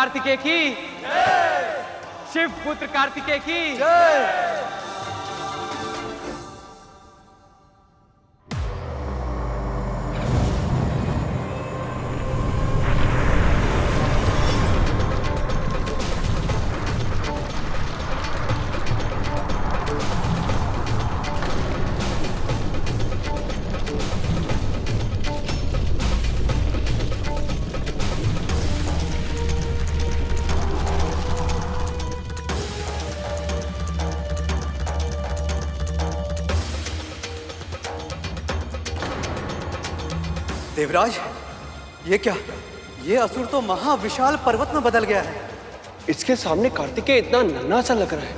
कार्तिकेय की शिव पुत्र कार्तिकेय की देवराज, ये क्या? ये असुर तो महाविशाल पर्वत में बदल गया है। इसके सामने कार्तिकेय इतना नन्हा सा लग रहा है।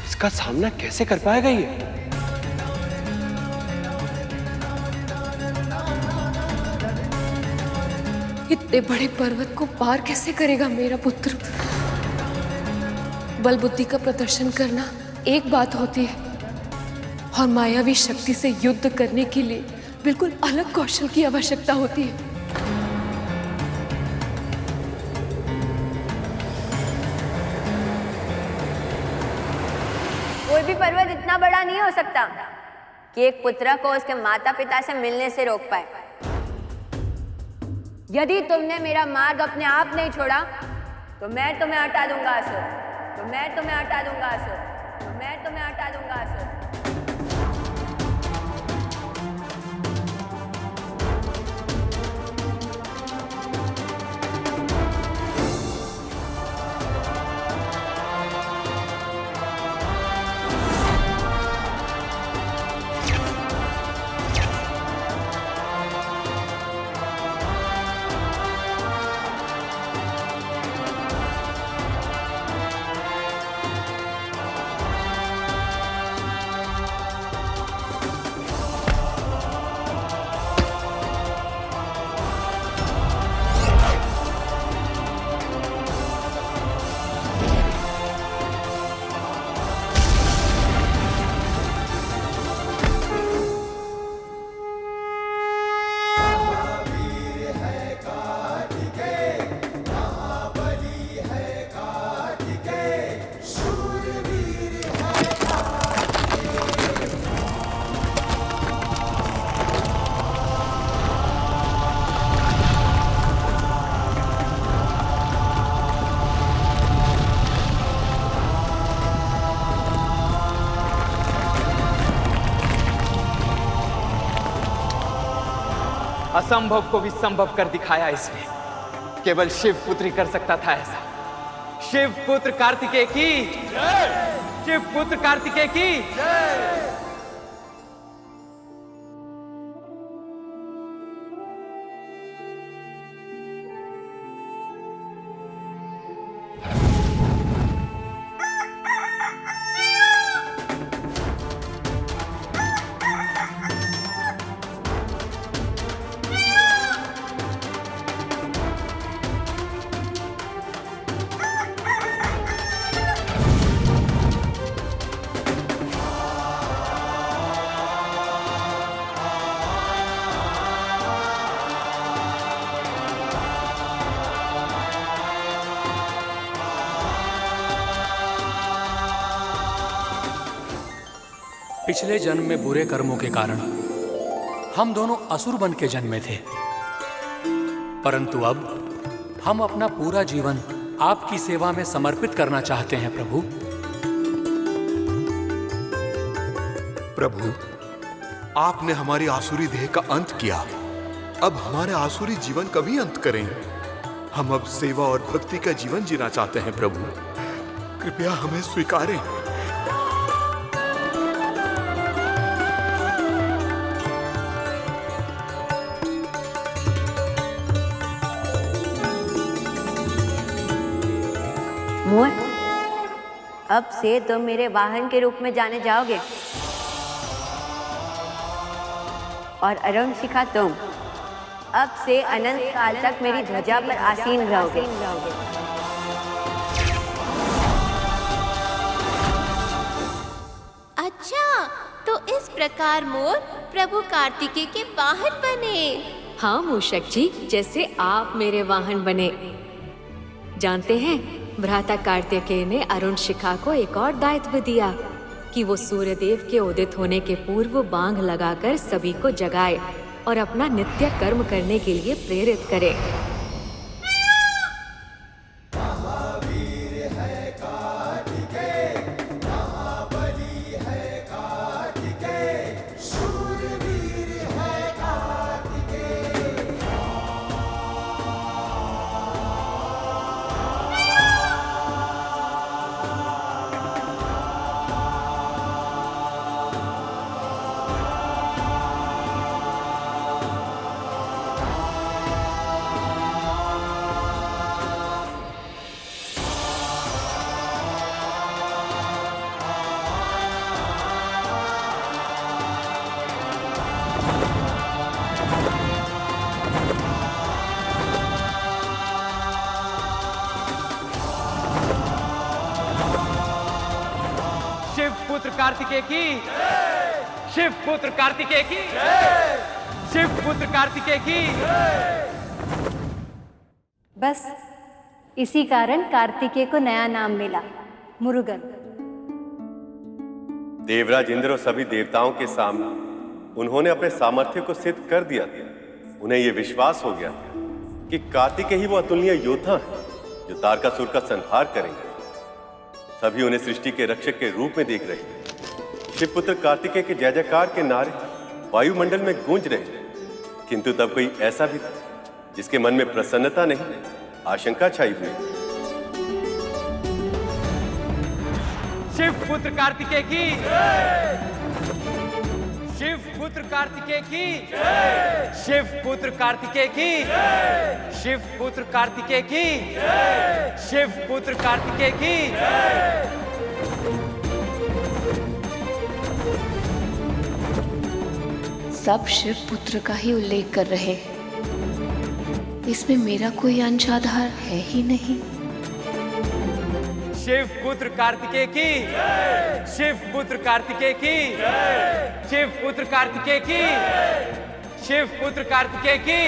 इसका सामना कैसे कर पाएगा ये? इतने बड़े पर्वत को पार कैसे करेगा मेरा पुत्र? बल बुद्धि का प्रदर्शन करना एक बात होती है और मायावी शक्ति से युद्ध करने के लिए बिल्कुल अलग कौशल की आवश्यकता होती है। कोई भी पर्वत इतना बड़ा नहीं हो सकता कि एक पुत्र को उसके माता पिता से मिलने से रोक पाए। यदि तुमने मेरा मार्ग अपने आप नहीं छोड़ा तो मैं तुम्हें हटा दूंगा असुर, तो मैं तुम्हें हटा दूंगा असुर, तो मैं तुम्हें हटा दूंगा असुर। असंभव को भी संभव कर दिखाया इसने। केवल शिव पुत्र ही कर सकता था ऐसा। शिव पुत्र कार्तिकेय की जय! शिव पुत्र कार्तिकेय की जय! पिछले जन्म में बुरे कर्मों के कारण हम दोनों असुर बन के जन्मे थे, परंतु अब हम अपना पूरा जीवन आपकी सेवा में समर्पित करना चाहते हैं प्रभु। प्रभु, आपने हमारी आसुरी देह का अंत किया, अब हमारे आसुरी जीवन का भी अंत करें। हम अब सेवा और भक्ति का जीवन जीना चाहते हैं प्रभु, कृपया हमें स्वीकारें। मोर, अब से तुम मेरे वाहन के रूप में जाने जाओगे और अरुण शिखा तुम अब से अनंत काल तक मेरी ध्वजा पर आसीन रहोगे। अच्छा, तो इस प्रकार मोर प्रभु कार्तिकेय के वाहन बने। हाँ मूषक जी, जैसे आप मेरे वाहन बने। जानते हैं, भ्राता कार्तिकेय ने अरुण शिखा को एक और दायित्व दिया कि वो सूर्यदेव के उदित होने के पूर्व बांग लगाकर सभी को जगाए और अपना नित्य कर्म करने के लिए प्रेरित करे। पुत्र कार्तिकेय की, शिव पुत्र कार्तिकेय की, शिव पुत्र कार्तिकेय की। बस इसी कारण कार्तिकेय को नया नाम मिला, मुरुगन। देवराज इंद्र और सभी देवताओं के सामने उन्होंने अपने सामर्थ्य को सिद्ध कर दिया था। उन्हें यह विश्वास हो गया कि कार्तिकेय ही वो अतुलनीय योद्धा है जो तारकासुर का संहार करेंगे। सभी उन्हें सृष्टि के रक्षक के रूप में देख रहे हैं। शिवपुत्र कार्तिकेय के जय जयकार के नारे वायुमंडल में गूंज रहे हैं। किंतु तब कोई ऐसा भी था जिसके मन में प्रसन्नता नहीं, आशंका छाई हुई। शिव पुत्र कार्तिकेय की, शिव पुत्र कार्तिकेय की, शिव पुत्र कार्तिकेय की, शिव पुत्र कार्तिकेय की, शिव पुत्र कार्तिकेय की। सब शिव पुत्र का ही उल्लेख कर रहे हैं। इसमें मेरा कोई अंश आधार है ही नहीं। शिव पुत्र कार्तिकेय की, शिव पुत्र कार्तिकेय की, शिव पुत्र कार्तिकेय की, शिव पुत्र कार्तिकेय की।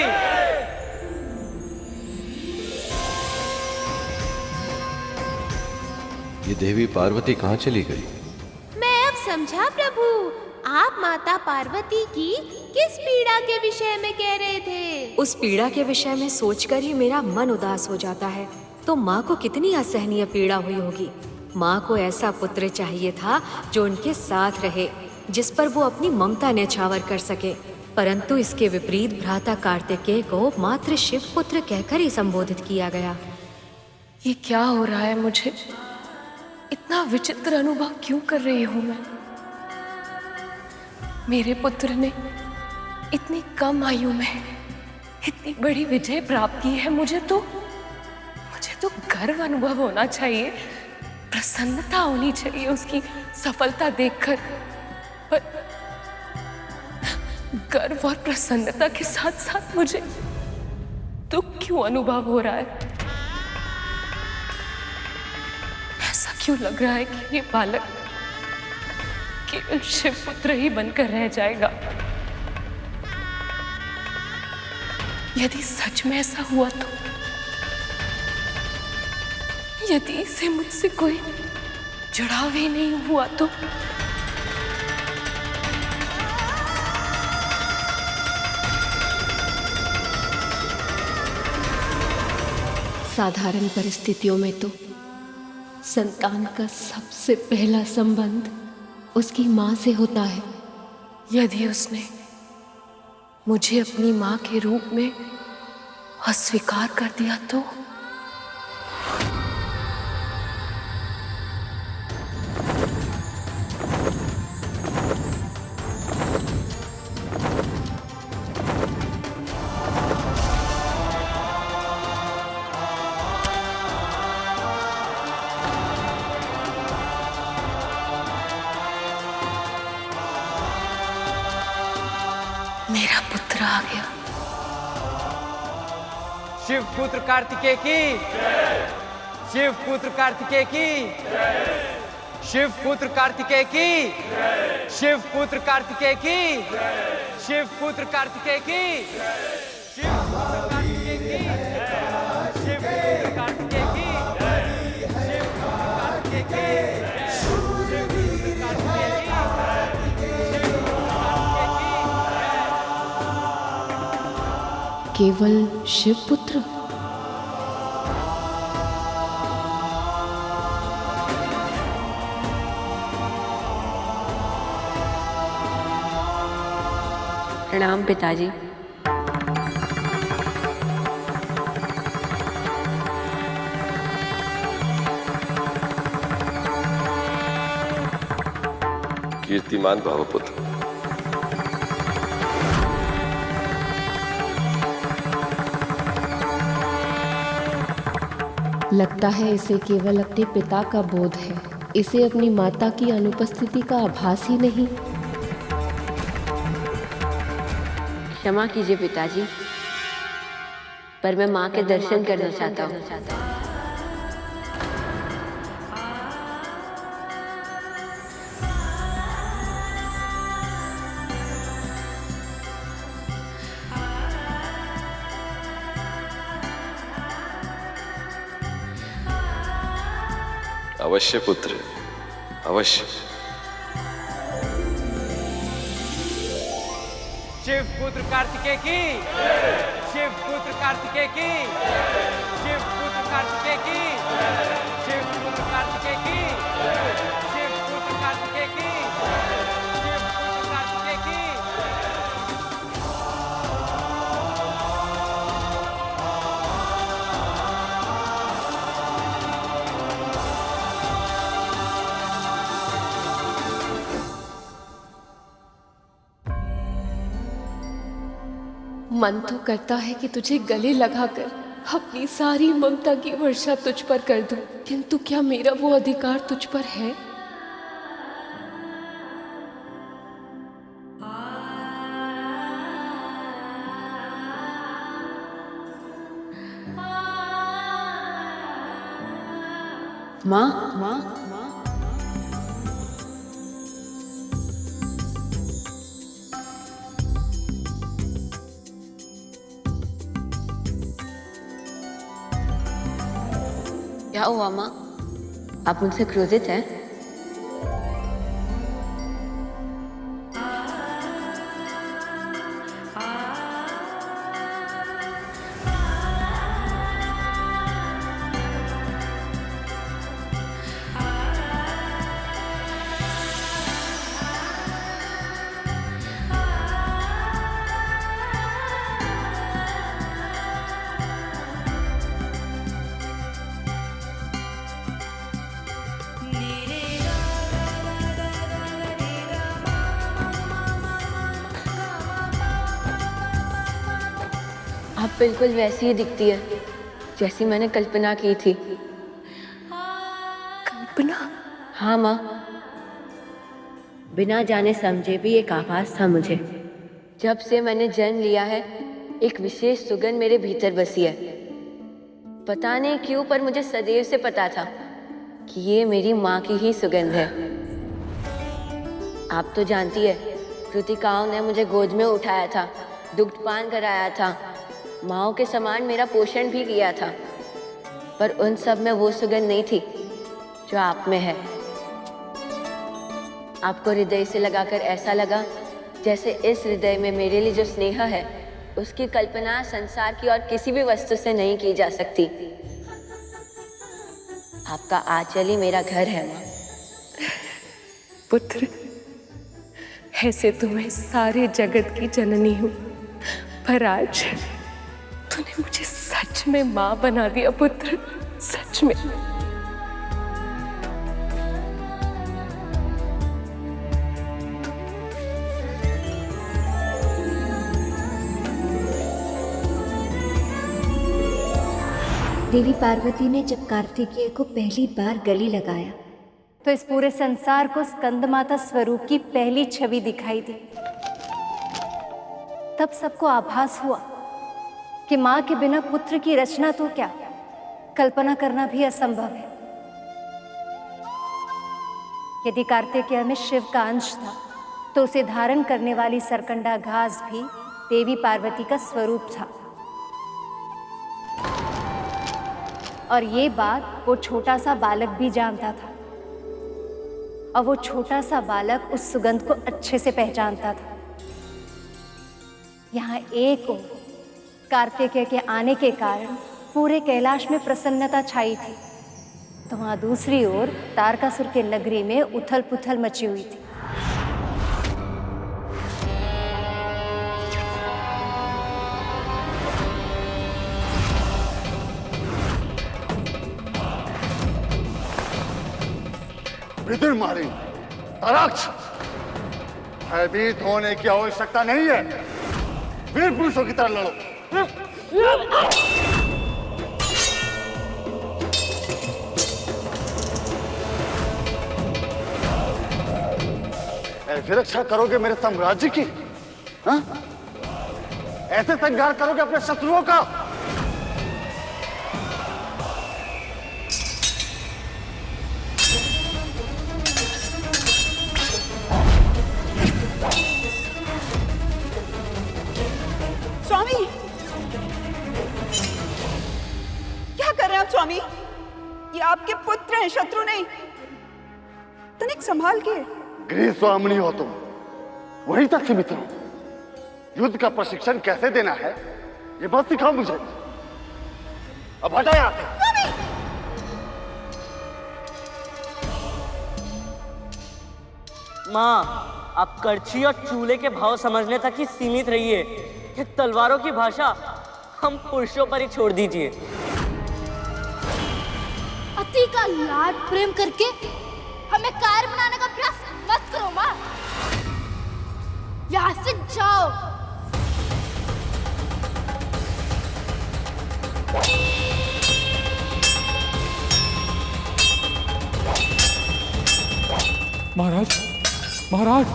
ये देवी पार्वती कहाँ चली गई? मैं अब समझा प्रभु, आप माता पार्वती की किस पीड़ा के विषय में कह रहे थे? उस पीड़ा के विषय में सोचकर ही मेरा मन उदास हो जाता है। तो माँ को कितनी असहनीय पीड़ा हुई होगी। माँ को ऐसा पुत्र चाहिए था जो उनके साथ रहे, जिस पर वो अपनी ममता न्यौछावर कर सके। परंतु इसके विपरीत भ्राता कार्तिकेय को मात्र शिव पुत्र कहकर ही संबोधित किया गया। ये क्या हो रहा है मुझे? इतना विचित्र अनुभव क्यों कर रही हूँ मैं? मेरे पुत्र ने इतनी कम आयु में इतनी बड़ी विजय प्राप्त की है। मुझे तो गर्व अनुभव होना चाहिए, प्रसन्नता होनी चाहिए उसकी सफलता देखकर। पर गर्व और प्रसन्नता के साथ साथ मुझे दुख क्यों अनुभव हो रहा है? ऐसा क्यों लग रहा है कि ये बालक केवल शिवपुत्र ही बनकर रह जाएगा? यदि सच में ऐसा हुआ तो, यदि इसे मुझसे कोई जुड़ाव ही नहीं हुआ तो, साधारण परिस्थितियों में तो संतान का सबसे पहला संबंध उसकी माँ से होता है। यदि उसने मुझे अपनी माँ के रूप में अस्वीकार कर दिया तो? मेरा पुत्र आ गया। शिव पुत्र कार्तिकेय की, शिव पुत्र कार्तिकेय की, शिव पुत्र कार्तिकेय की, शिव पुत्र कार्तिकेय की, शिव पुत्र कार्तिकेय की, शिव पुत्र कार्तिकेय की, शिव पुत्र कार्तिकेय की। केवल शिवपुत्र? प्रणाम पिताजी। कीर्तिमान भावपुत्र, लगता है इसे केवल अपने पिता का बोध है, इसे अपनी माता की अनुपस्थिति का आभास ही नहीं। क्षमा कीजिए पिताजी, पर मैं माँ के दर्शन करना चाहता हूँ। अवश्य पुत्र, अवश्य। शिव पुत्र कार्तिकेय की, शिव पुत्र कार्तिकेय की, शिव पुत्र कार्तिकेय की, शिव पुत्र कार्तिकेय की, शिव पुत्र कार्तिकेय की, शिव पुत्र कार्तिकेय की। मन तो करता है कि तुझे गले लगाकर अपनी सारी ममता की वर्षा तुझ पर कर दूं, किंतु क्या मेरा वो अधिकार तुझ पर है? माँ, क्या हुआ माँ? आप मुझसे क्रोधित हैं? आप बिल्कुल वैसी ही दिखती है जैसी मैंने कल्पना की थी। कल्पना? हाँ माँ, बिना जाने समझे भी एक आभास था मुझे। जब से मैंने जन्म लिया है एक विशेष सुगंध मेरे भीतर बसी है। पता नहीं क्यों, पर मुझे सदैव से पता था कि ये मेरी माँ की ही सुगंध है। आप तो जानती है, कृतिकाओं ने मुझे गोद में उठाया था, दुग्धपान कराया था, माँओं के समान मेरा पोषण भी किया था, पर उन सब में वो सुगंध नहीं थी जो आप में है। आपको हृदय से लगाकर ऐसा लगा जैसे इस हृदय में मेरे लिए जो स्नेह है उसकी कल्पना संसार की और किसी भी वस्तु से नहीं की जा सकती। आपका आंचल ही मेरा घर है माँ। पुत्र, ऐसे तो मैं सारे जगत की जननी हूँ, पर आज तूने मुझे सच में माँ बना दिया पुत्र, सच में। देवी पार्वती ने जब कार्तिकेय को पहली बार गले लगाया तो इस पूरे संसार को स्कंदमाता स्वरूप की पहली छवि दिखाई दी। तब सबको आभास हुआ कि माँ के बिना पुत्र की रचना तो क्या, कल्पना करना भी असंभव है। यदि कार्तिकेय में शिव का अंश था तो उसे धारण करने वाली सरकंडा घास भी देवी पार्वती का स्वरूप था। और ये बात वो छोटा सा बालक भी जानता था, और वो छोटा सा बालक उस सुगंध को अच्छे से पहचानता था। यहाँ एक ओर कार्तिकेय के आने के कारण पूरे कैलाश में प्रसन्नता छाई थी, तो वहां दूसरी ओर तारकासुर के नगरी में उथल पुथल मची हुई थी। विदुर मारी, ताराक्ष, भयभीत होने की आवश्यकता नहीं है। वीर पुरुषों की तरह लड़ो। ऐसे रक्षा करोगे मेरे साम्राज्य की? हाँ? ऐसे संहार करोगे अपने शत्रुओं का? स्वामी, क्या कर रहे हैं आप स्वामी? ये आपके पुत्र हैं, शत्रु नहीं। तनिक संभाल के। गृह स्वामिनी हो तुम, वहीं तक सीमित रहो। युद्ध का प्रशिक्षण कैसे देना है ये मत सिखाओ मुझे। अब हटा यहाँ से। माँ, आप करछी और चूल्हे के भाव समझने तक ही सीमित रहिए। ये तलवारों की भाषा हम पुरुषों पर ही छोड़ दीजिए। अति का लाड प्रेम करके हमें कायर बनाने का प्रयास मत करो माँ। यहाँ से जाओ। महाराज, महाराज,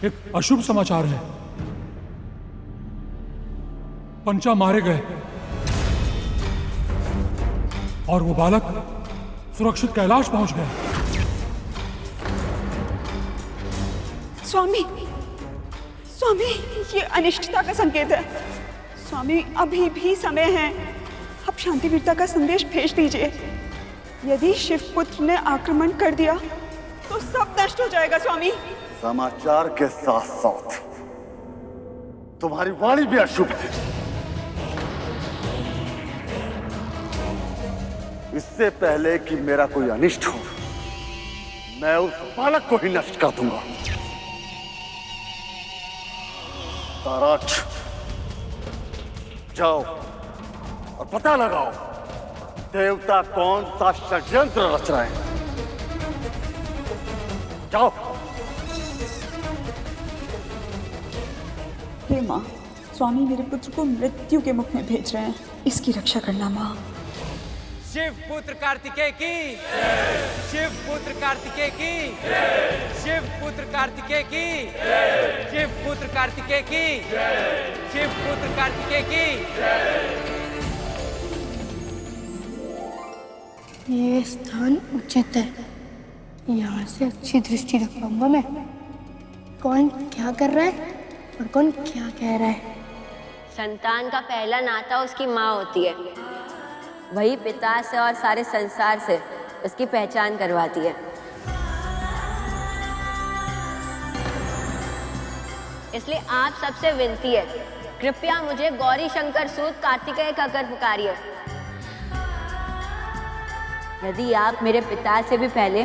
एक अशुभ समाचार है। पंचा मारे गए और वो बालक सुरक्षित कैलाश पहुंच गया। स्वामी, स्वामी, ये अनिष्टता का संकेत है। स्वामी, अभी भी समय है। आप शांति वीरता का संदेश भेज दीजिए। यदि शिवपुत्र ने आक्रमण कर दिया तो सब नष्ट हो जाएगा स्वामी। समाचार के साथ साथ तुम्हारी वाणी भी अशुभ थी। इससे पहले कि मेरा कोई अनिष्ट हो, मैं उस बालक को ही नष्ट कर दूंगा। ताराक्ष, जाओ और पता लगाओ देवता कौन सा षड्यंत्र रच रहे हैं। जाओ। हे माँ, स्वामी मेरे पुत्र को मृत्यु के मुख में भेज रहे हैं। इसकी रक्षा करना माँ। शिव पुत्र कार्तिकेय की, शिव पुत्र कार्तिकेय की, शिव पुत्र कार्तिकेय की, शिव पुत्र कार्तिकेय की, शिव पुत्र कार्तिकेय की। ये स्थान उचित है, यहाँ से अच्छी दृष्टि रख पाऊंगा मैं। कौन क्या कर रहा है और कौन क्या कह रहा है। संतान का पहला नाता उसकी माँ होती है। वही पिता से और सारे संसार से उसकी पहचान करवाती है। इसलिए आप सबसे विनती है, कृपया मुझे गौरी शंकर सूत कार्तिकेय कहकर पुकारिए। यदि आप मेरे पिता से भी पहले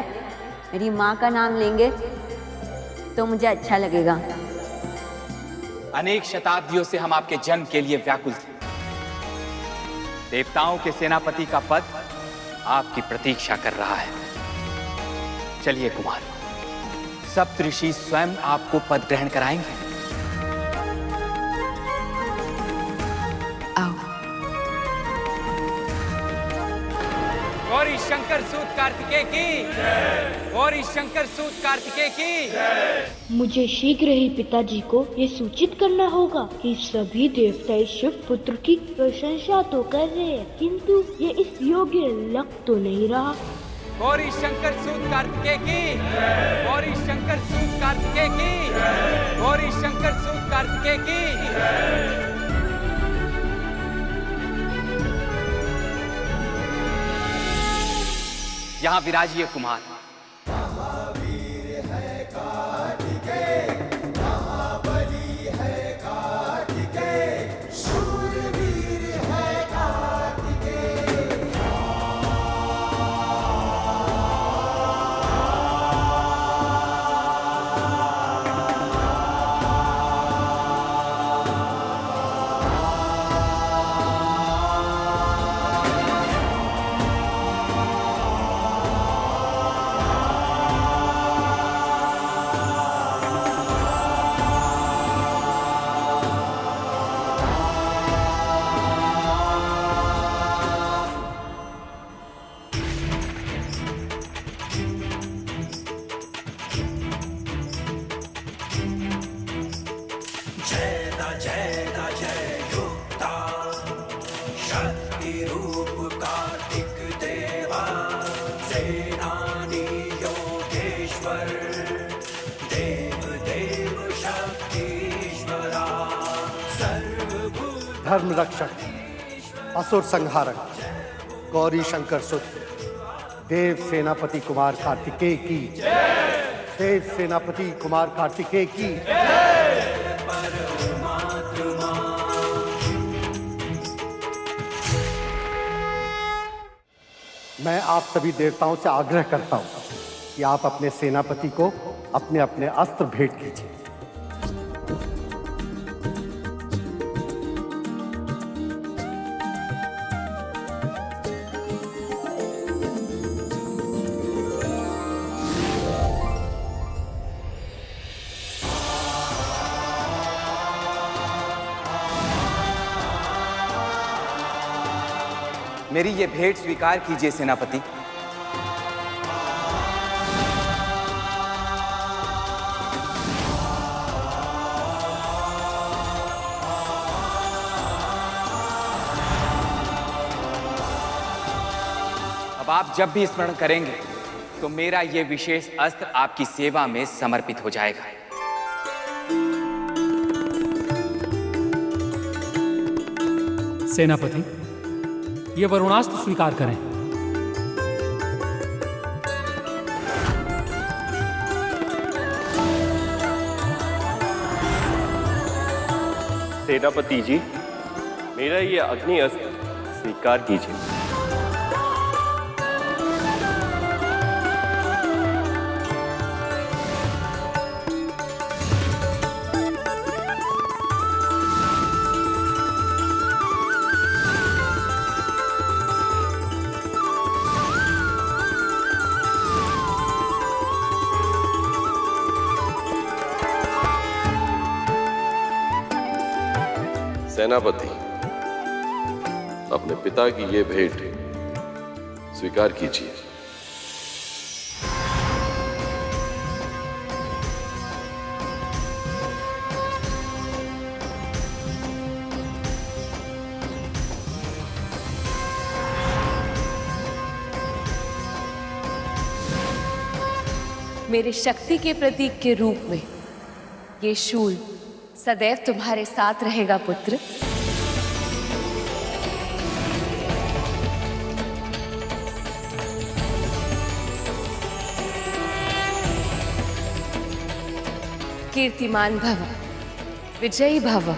मेरी माँ का नाम लेंगे तो मुझे अच्छा लगेगा। अनेक शताब्दियों से हम आपके जन्म के लिए व्याकुल थे। देवताओं के सेनापति का पद आपकी प्रतीक्षा कर रहा है। चलिए कुमार, सप्तऋषि स्वयं आपको पद ग्रहण कराएंगे। गौरी शंकर सूत कार्तिकेय की, गौरी शंकर सूत कार्तिकेय की। मुझे शीघ्र ही पिताजी को ये सूचित करना होगा कि सभी देवता इस शिव पुत्र की प्रशंसा तो कर रहे हैं, किंतु ये इस योग्य लग तो नहीं रहा। गौरी शंकर सूत कार्तिकेय की, गौरी शंकर सूत कार्तिकेय की, गौरी शंकर सूत कार्तिकेय की। यहाँ विराजिए कुमार। महाबली है कार्तिकेय, धर्म रक्षक, असुर संहारक, गौरी शंकर सुत, देव सेनापति कुमार कार्तिकेय की, देव सेनापति कुमार कार्तिकेय की। मैं आप सभी देवताओं से आग्रह करता हूं कि आप अपने सेनापति को अपने अपने अस्त्र भेंट कीजिए। मेरी ये भेंट स्वीकार कीजिए सेनापति। अब आप जब भी स्मरण करेंगे तो मेरा ये विशेष अस्त्र आपकी सेवा में समर्पित हो जाएगा। सेनापति, ये वरुणास्त्र स्वीकार करें। सेनापति जी, मेरा ये अग्नि अस्त्र स्वीकार कीजिए। सेनापति, अपने पिता की ये भेंट स्वीकार कीजिए। मेरे शक्ति के प्रतीक के रूप में ये शूल सदैव तुम्हारे साथ रहेगा पुत्र। कीर्तिमान भव, विजयी भव।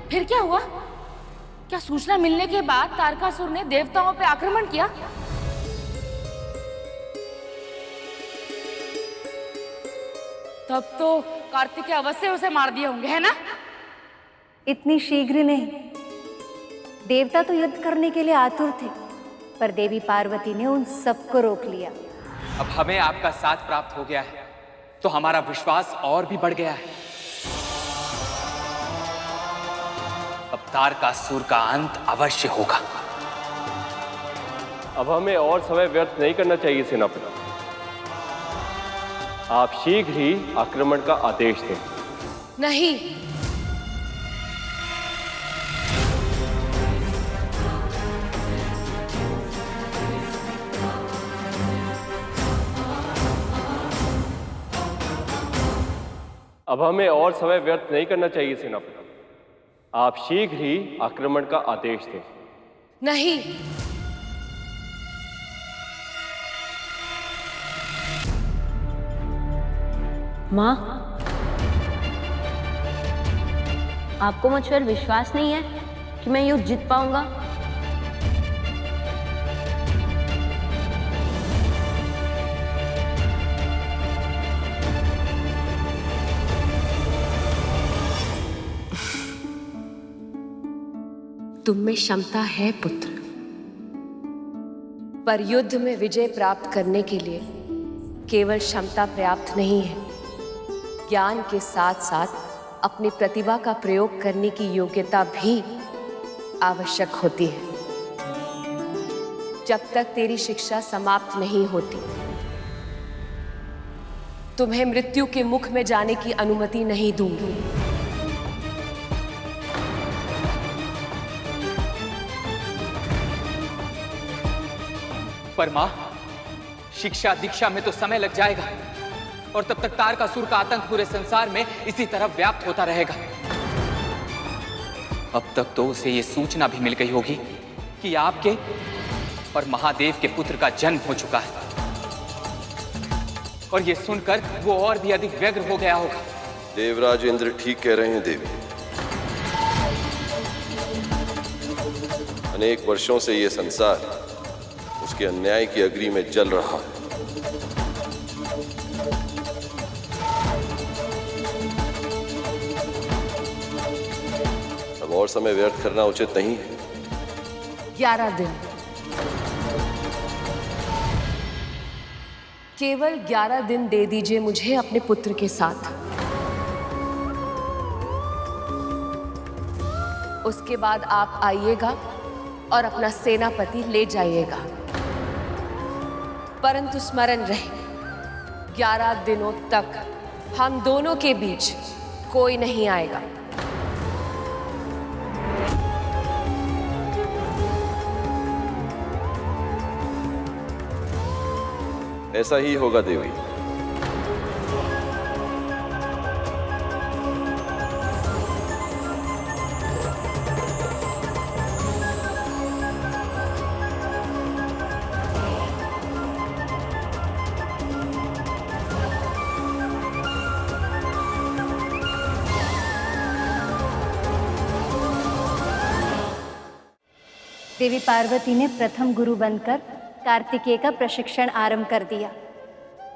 फिर क्या हुआ? क्या सूचना मिलने के बाद तारकासुर ने देवताओं पर आक्रमण किया? तब तो कार्तिकेय अवश्य उसे मार दिए होंगे, है ना? इतनी शीघ्र नहीं। देवता तो युद्ध करने के लिए आतुर थे, पर देवी पार्वती ने उन सबको रोक लिया। अब हमें आपका साथ प्राप्त हो गया है तो हमारा विश्वास और भी बढ़ गया है। अब तारकासुर का अंत अवश्य होगा। अब हमें और समय व्यर्थ नहीं करना चाहिए सेनापति। आप शीघ्र ही आक्रमण का आदेश दें। नहीं, अब हमें और समय व्यर्थ नहीं करना चाहिए सेनापति। आप शीघ्र ही आक्रमण का आदेश दें। नहीं, माँ, आपको मुझ पर विश्वास नहीं है कि मैं युद्ध जीत पाऊंगा? तुम में क्षमता है पुत्र, पर युद्ध में विजय प्राप्त करने के लिए केवल क्षमता पर्याप्त नहीं है। ज्ञान के साथ साथ अपनी प्रतिभा का प्रयोग करने की योग्यता भी आवश्यक होती है। जब तक तेरी शिक्षा समाप्त नहीं होती, तुम्हें मृत्यु के मुख में जाने की अनुमति नहीं दूंगी। पर मां, शिक्षा दीक्षा में तो समय लग जाएगा और तब तक तारकासुर का आतंक पूरे संसार में इसी तरह व्याप्त होता रहेगा। अब तक तो उसे यह सूचना भी मिल गई होगी कि आपके और महादेव के पुत्र का जन्म हो चुका है, और यह सुनकर वो और भी अधिक व्यग्र हो गया होगा। देवराज इंद्र ठीक कह रहे हैं देवी। अनेक वर्षों से यह संसार उसके अन्याय की अग्नि में जल रहा है। अब और समय व्यर्थ करना उचित नहीं है। 11 दिन, केवल 11 दिन दे दीजिए मुझे अपने पुत्र के साथ। उसके बाद आप आइएगा और अपना सेनापति ले जाइएगा। परंतु स्मरण रहे, 11 दिनों तक हम दोनों के बीच कोई नहीं आएगा। ऐसा ही होगा देवी। देवी पार्वती ने प्रथम गुरु बनकर कार्तिकेय का प्रशिक्षण आरंभ कर दिया।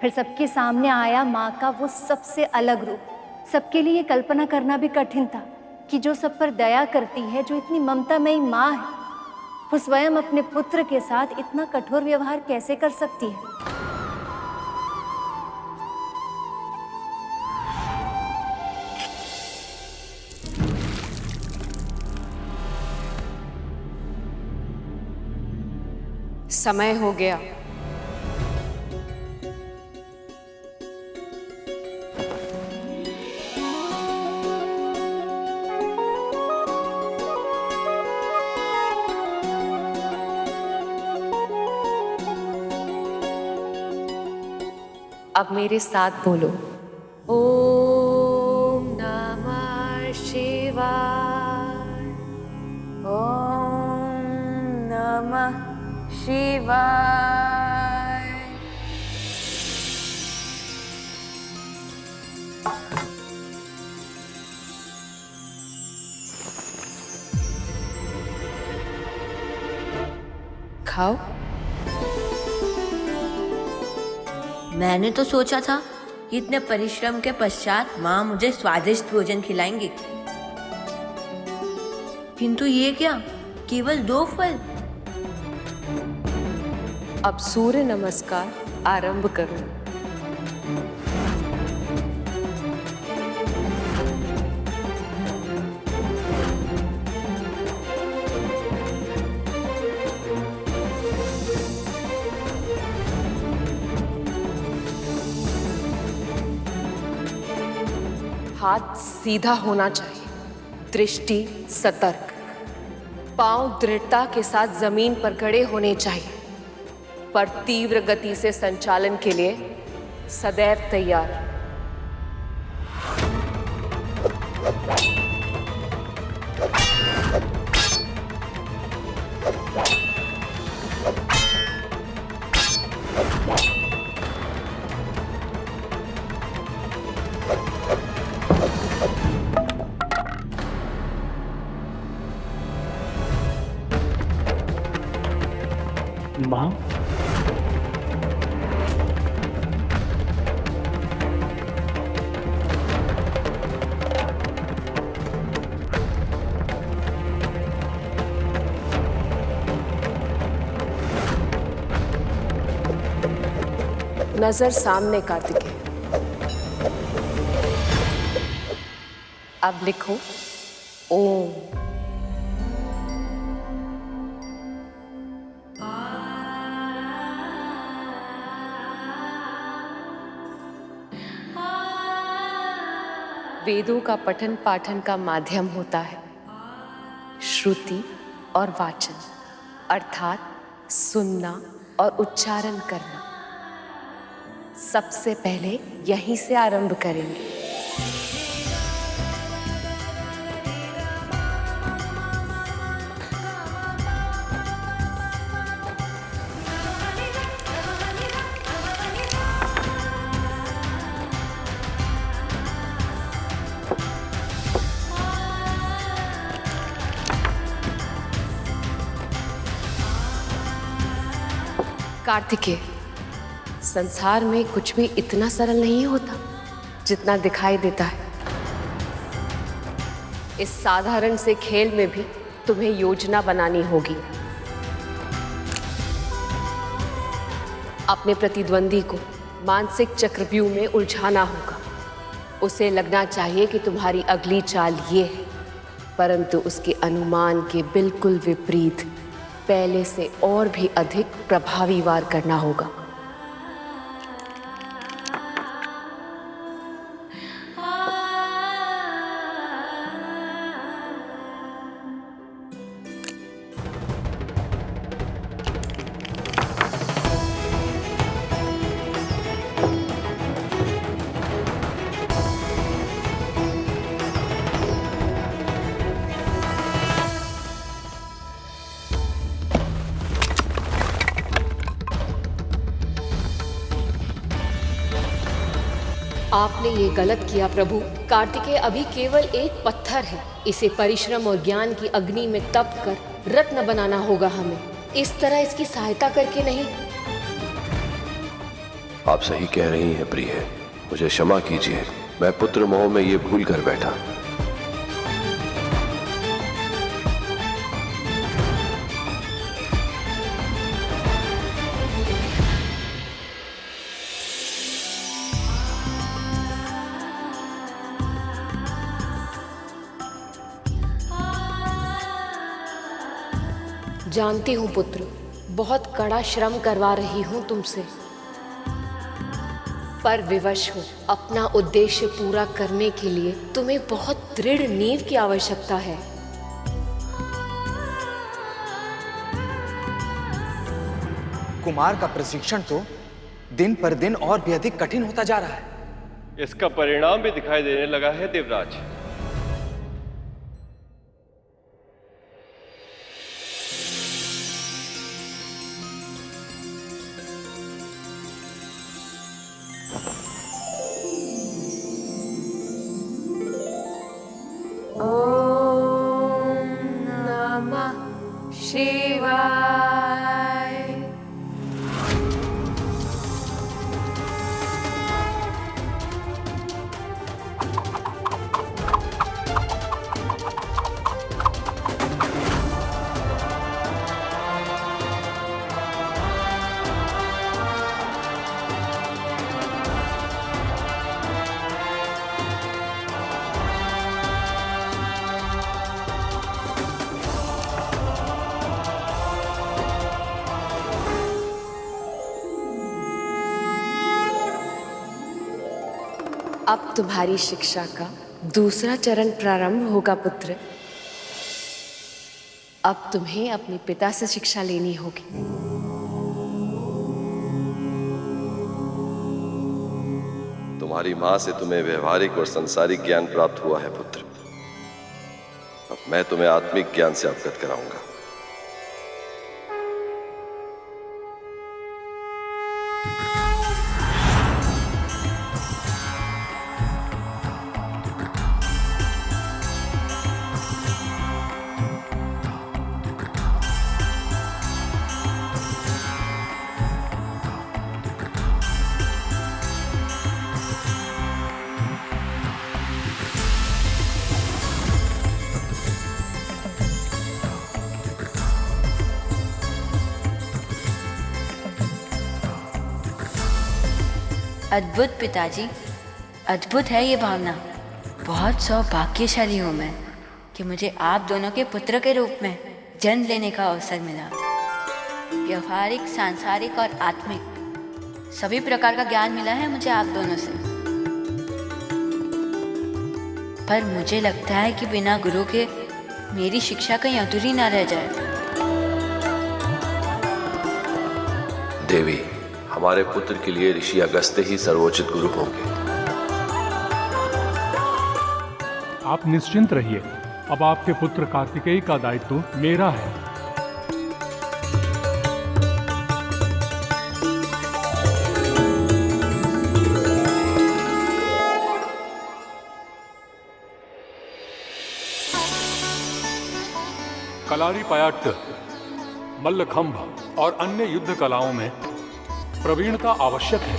फिर सबके सामने आया माँ का वो सबसे अलग रूप। सबके लिए कल्पना करना भी कठिन था कि जो सब पर दया करती है, जो इतनी ममतामयी माँ है, वो स्वयं अपने पुत्र के साथ इतना कठोर व्यवहार कैसे कर सकती है। समय हो गया। अब मेरे साथ बोलो, ओम नमः शिवाय, ओम नमः शिवाय। खाओ। मैंने तो सोचा था कि इतने परिश्रम के पश्चात माँ मुझे स्वादिष्ट भोजन खिलाएंगी, किंतु ये क्या, केवल 2 फल। अब सूर्य नमस्कार आरंभ करो। हाथ सीधा होना चाहिए, दृष्टि सतर्क, पांव दृढ़ता के साथ जमीन पर खड़े होने चाहिए, पर तीव्र गति से संचालन के लिए सदैव तैयार। माँ, नजर सामने कार्तिकेय। अब लिखो ओम। वेदों का पठन पाठन का माध्यम होता है श्रुति और वाचन, अर्थात सुनना और उच्चारण करना। सबसे पहले यहीं से आरंभ करेंगे। कार्तिकेय, संसार में कुछ भी इतना सरल नहीं होता जितना दिखाई देता है। इस साधारण से खेल में भी तुम्हें योजना बनानी होगी। अपने प्रतिद्वंदी को मानसिक चक्रव्यूह में उलझाना होगा। उसे लगना चाहिए कि तुम्हारी अगली चाल ये है, परंतु उसके अनुमान के बिल्कुल विपरीत पहले से और भी अधिक प्रभावी वार करना होगा। आपने ये गलत किया प्रभु। कार्तिकेय अभी केवल एक पत्थर है। इसे परिश्रम और ज्ञान की अग्नि में तप कर रत्न बनाना होगा हमें। इस तरह इसकी सहायता करके नहीं। आप सही कह रही हैं प्रिय, मुझे क्षमा कीजिए, मैं पुत्र मोह में ये भूल कर बैठा। जानती हूँ पुत्र, बहुत कड़ा श्रम करवा रही हूँ तुमसे, पर विवश हो। अपना उद्देश्य पूरा करने के लिए तुम्हें बहुत दृढ़ नींव की आवश्यकता है। कुमार का प्रशिक्षण तो दिन पर दिन और भी अधिक कठिन होता जा रहा है। इसका परिणाम भी दिखाई देने लगा है देवराज। अब तुम्हारी शिक्षा का दूसरा चरण प्रारंभ होगा पुत्र। अब तुम्हें अपने पिता से शिक्षा लेनी होगी। तुम्हारी मां से तुम्हें व्यवहारिक और संसारिक ज्ञान प्राप्त हुआ है पुत्र। अब मैं तुम्हें आत्मिक ज्ञान से अवगत कराऊंगा। अद्भुत पिताजी, अद्भुत है ये भावना। बहुत सौभाग्यशाली हूँ मैं कि मुझे आप दोनों के पुत्र के रूप में जन्म लेने का अवसर मिला। व्यवहारिक, सांसारिक और आत्मिक सभी प्रकार का ज्ञान मिला है मुझे आप दोनों से। पर मुझे लगता है कि बिना गुरु के मेरी शिक्षा कहीं अधूरी ना रह जाए। देवी, हमारे पुत्र के लिए ऋषि अगस्त्य ही सर्वोचित गुरु होंगे। आप निश्चिंत रहिए, अब आपके पुत्र कार्तिकेय का दायित्व मेरा है। कलारी पयाट्ट, मल्लखंभ और अन्य युद्ध कलाओं में प्रवीणता आवश्यक है,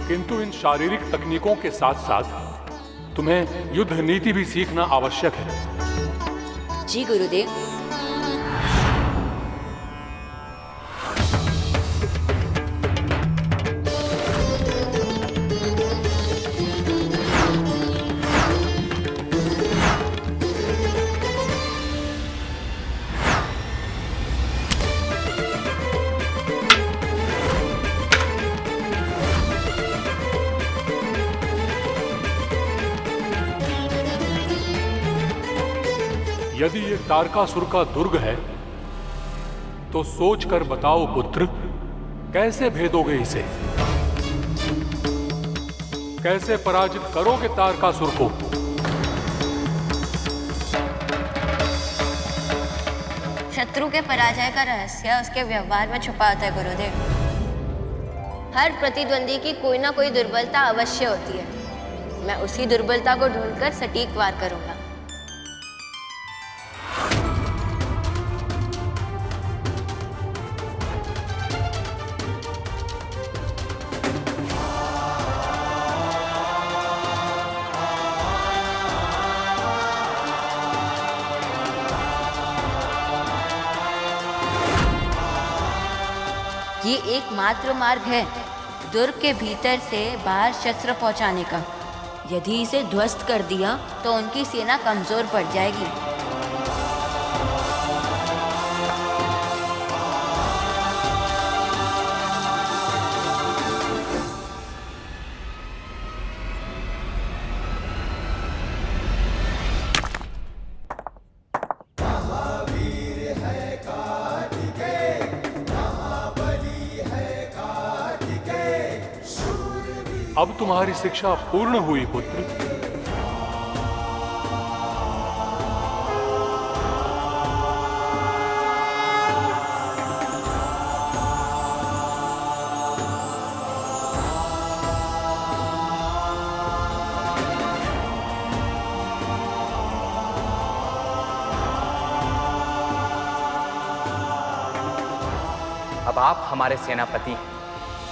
किंतु इन शारीरिक तकनीकों के साथ साथ तुम्हें युद्ध नीति भी सीखना आवश्यक है। जी गुरुदेव। यदि ये तारकासुर का दुर्ग है तो सोच कर बताओ पुत्र, कैसे भेदोगे इसे? कैसे पराजित करोगे तारकासुर को? शत्रु के पराजय का रहस्य उसके व्यवहार में छुपा होता है गुरुदेव। हर प्रतिद्वंदी की कोई ना कोई दुर्बलता अवश्य होती है। मैं उसी दुर्बलता को ढूंढकर सटीक वार करूंगा। ये एकमात्र मार्ग है दुर्ग के भीतर से बाहर शस्त्र पहुंचाने का। यदि इसे ध्वस्त कर दिया तो उनकी सेना कमजोर पड़ जाएगी। अब तुम्हारी शिक्षा पूर्ण हुई पुत्र। अब आप हमारे सेनापति,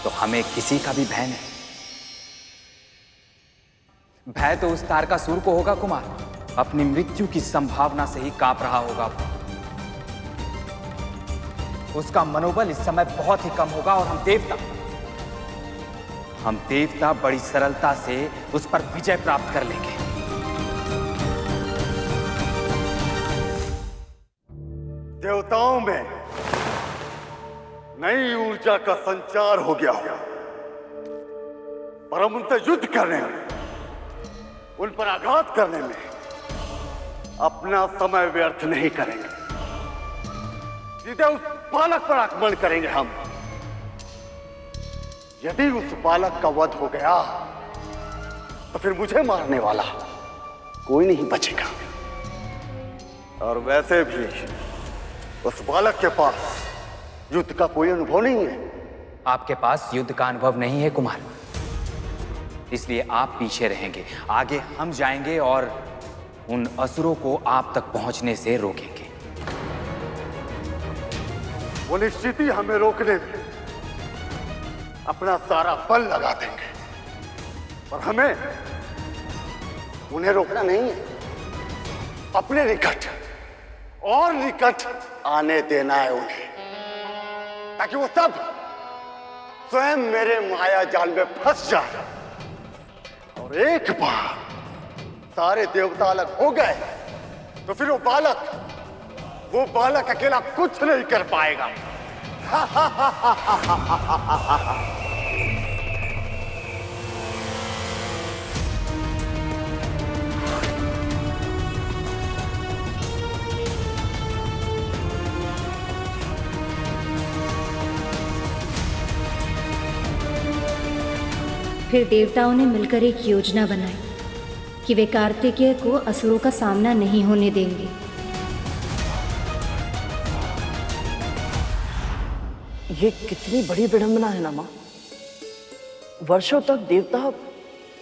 तो हमें किसी का भी भय नहीं। भय तो उस तारकासुर को होगा कुमार, अपनी मृत्यु की संभावना से ही कांप रहा होगा वो। उसका मनोबल इस समय बहुत ही कम होगा और हम देवता बड़ी सरलता से उस पर विजय प्राप्त कर लेंगे। देवताओं में नई ऊर्जा का संचार हो गया होगा, पर हम उनसे युद्ध करने में, उन पर आघात करने में अपना समय व्यर्थ नहीं करेंगे। सीधे उस बालक पर आक्रमण करेंगे हम। यदि उस बालक का वध हो गया तो फिर मुझे मारने वाला कोई नहीं बचेगा। और वैसे भी उस बालक के पास युद्ध का कोई अनुभव नहीं है। आपके पास युद्ध का अनुभव नहीं है कुमार, इसलिए आप पीछे रहेंगे। आगे हम जाएंगे और उन असुरों को आप तक पहुंचने से रोकेंगे। वो निश्चित ही हमें रोकने में अपना सारा बल लगा देंगे, और हमें उन्हें रोकना नहीं है, अपने निकट और निकट आने देना है उन्हें, ताकि वो सब स्वयं मेरे माया जाल में फंस जाए और एक बार सारे देवता अलग हो गए तो फिर वो बालक अकेला कुछ नहीं कर पाएगा। फिर देवताओं ने मिलकर एक योजना बनाई कि वे कार्तिकेय को असुरों का सामना नहीं होने देंगे। ये कितनी बड़ी विडंबना है ना माँ। वर्षों तक देवता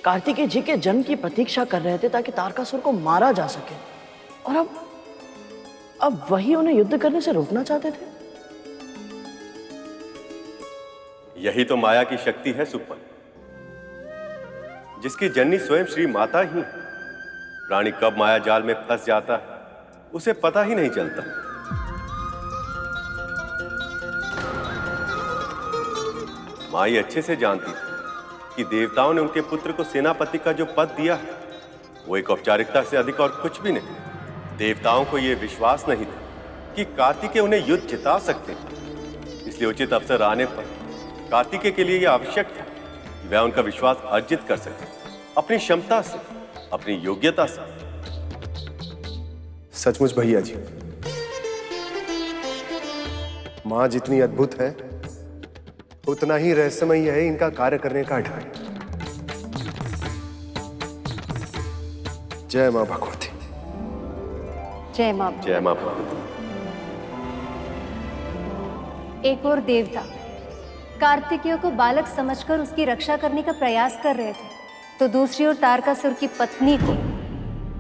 कार्तिकेय जी के जन्म की प्रतीक्षा कर रहे थे ताकि तारकासुर को मारा जा सके, और अब वही उन्हें युद्ध करने से रोकना चाहते थे। यही तो माया की शक्ति है सुपन, जिसकी जननी स्वयं श्री माता ही। प्राणी कब माया जाल में फंस जाता है उसे पता ही नहीं चलता। माई अच्छे से जानती थी कि देवताओं ने उनके पुत्र को सेनापति का जो पद दिया है वो एक औपचारिकता से अधिक और कुछ भी नहीं। देवताओं को यह विश्वास नहीं था कि कार्तिकेय उन्हें युद्ध जिता सकते हैं, इसलिए उचित अवसर आने पर कार्तिकेय के लिए यह आवश्यक था कि वह उनका विश्वास अर्जित कर सके, अपनी क्षमता से, अपनी योग्यता से। सचमुच भैया जी, मां जितनी अद्भुत है उतना ही रहस्यमय है इनका कार्य करने का ढंग। जय मां भगवती। जय मां। जय मां भगवती। एक और देवता कार्तिकेय को बालक समझकर उसकी रक्षा करने का प्रयास कर रहे थे, तो दूसरी ओर तारकासुर की पत्नी को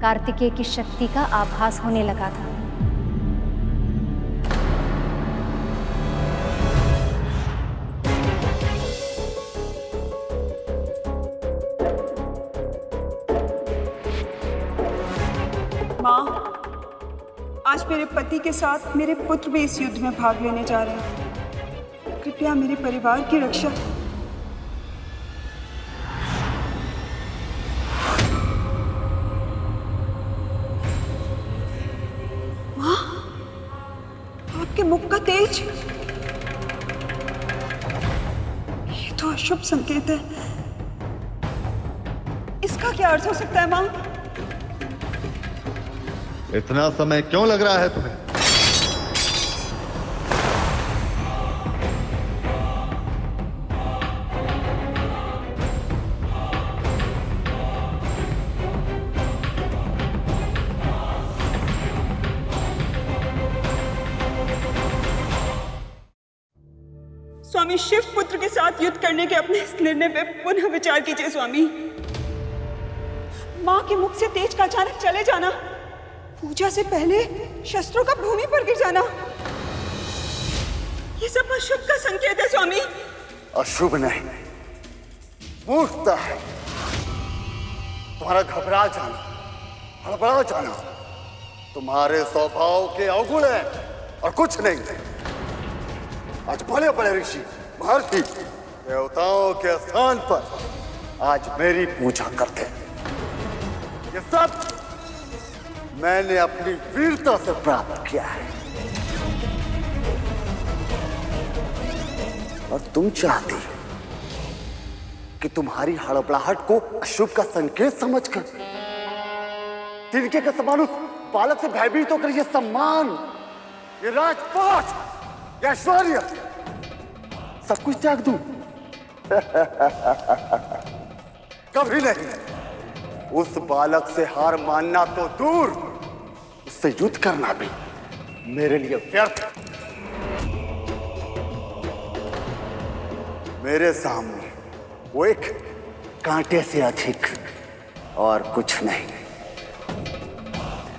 कार्तिकेय की शक्ति का आभास होने लगा था। माँ, आज मेरे पति के साथ मेरे पुत्र भी इस युद्ध में भाग लेने जा रहे हैं। कृपया मेरे परिवार की रक्षा। माँ, आपके मुख का तेज, ये तो अशुभ संकेत है। इसका क्या अर्थ हो सकता है माँ? इतना समय क्यों लग रहा है तुम्हें? स्वामी, शिव पुत्र के साथ युद्ध करने के अपने इस निर्णय पे पुनः विचार कीजिए स्वामी। मां के मुख से तेज का अचानक चले जाना, पूजा से पहले शस्त्रों का भूमि पर गिर जाना, ये सब अशुभ का संकेत है स्वामी। अशुभ नहीं, मूर्खता है। तुम्हारा घबरा जाना, हड़बड़ा जाना तुम्हारे स्वभाव के अवगुण है और कुछ नहीं। आज बड़े बड़े ऋषि, महर्षि देवताओं के स्थान पर आज मेरी पूजा करते हैं। ये सब मैंने अपनी वीरता से प्राप्त किया है, और तुम चाहती हो कि तुम्हारी हड़बड़ाहट को अशुभ का संकेत समझकर तिनके के समान उस बालक से भयभीत होकर ये सम्मान, ये राजपाट, ये ऐश्वर्य सब कुछ त्याग दूं? कभी नहीं। उस बालक से हार मानना तो दूर, उससे युद्ध करना भी मेरे लिए व्यर्थ। मेरे सामने वो एक कांटे से अधिक और कुछ नहीं,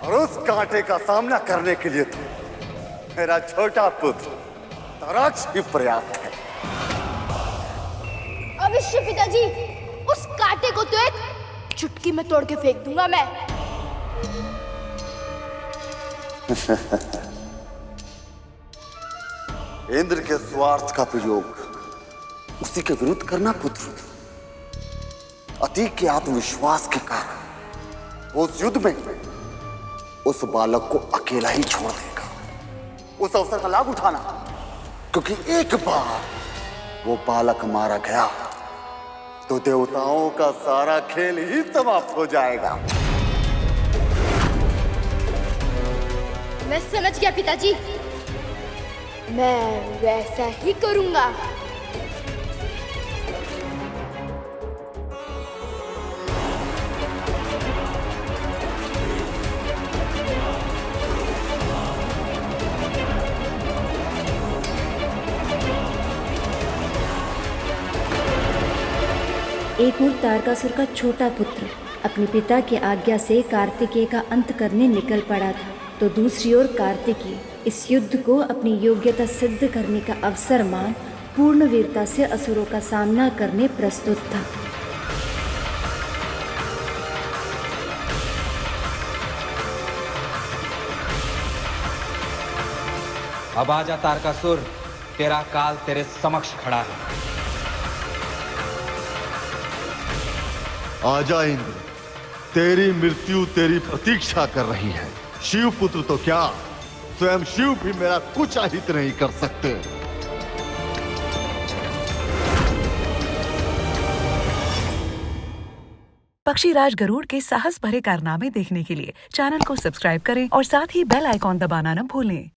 और उस कांटे का सामना करने के लिए तो मेरा छोटा पुत्र तराक्ष ही पर्याप्त है। अवश्य पिताजी, उस कांटे को तो एक चुटकी में तोड़ के फेंक दूंगा मैं। इंद्र के स्वार्थ का प्रयोग उसी के विरुद्ध करना पुत्र। अतीक के आत्मविश्वास के कारण उस युद्ध में उस बालक को अकेला ही छोड़ देगा। उस अवसर का लाभ उठाना, क्योंकि एक बार वो बालक मारा गया तो देवताओं का सारा खेल ही समाप्त हो जाएगा। मैं समझ गया पिताजी, मैं वैसा ही करूंगा। एक और तारकासुर का छोटा पुत्र अपने पिता की आज्ञा से कार्तिकेय का अंत करने निकल पड़ा था, तो दूसरी ओर कार्तिकेय इस युद्ध को अपनी योग्यता सिद्ध करने का अवसर मान पूर्ण वीरता से असुरों का सामना करने प्रस्तुत था। अब आजा तारकासुर, तेरा काल तेरे समक्ष खड़ा है। आजा इंद्र, तेरी मृत्यु तेरी प्रतीक्षा कर रही है। शिव पुत्र तो क्या, स्वयं शिव भी मेरा कुछ अहित नहीं कर सकते। पक्षीराज गरुड़ के साहस भरे कारनामे देखने के लिए चैनल को सब्सक्राइब करें और साथ ही बेल आइकॉन दबाना न भूलें।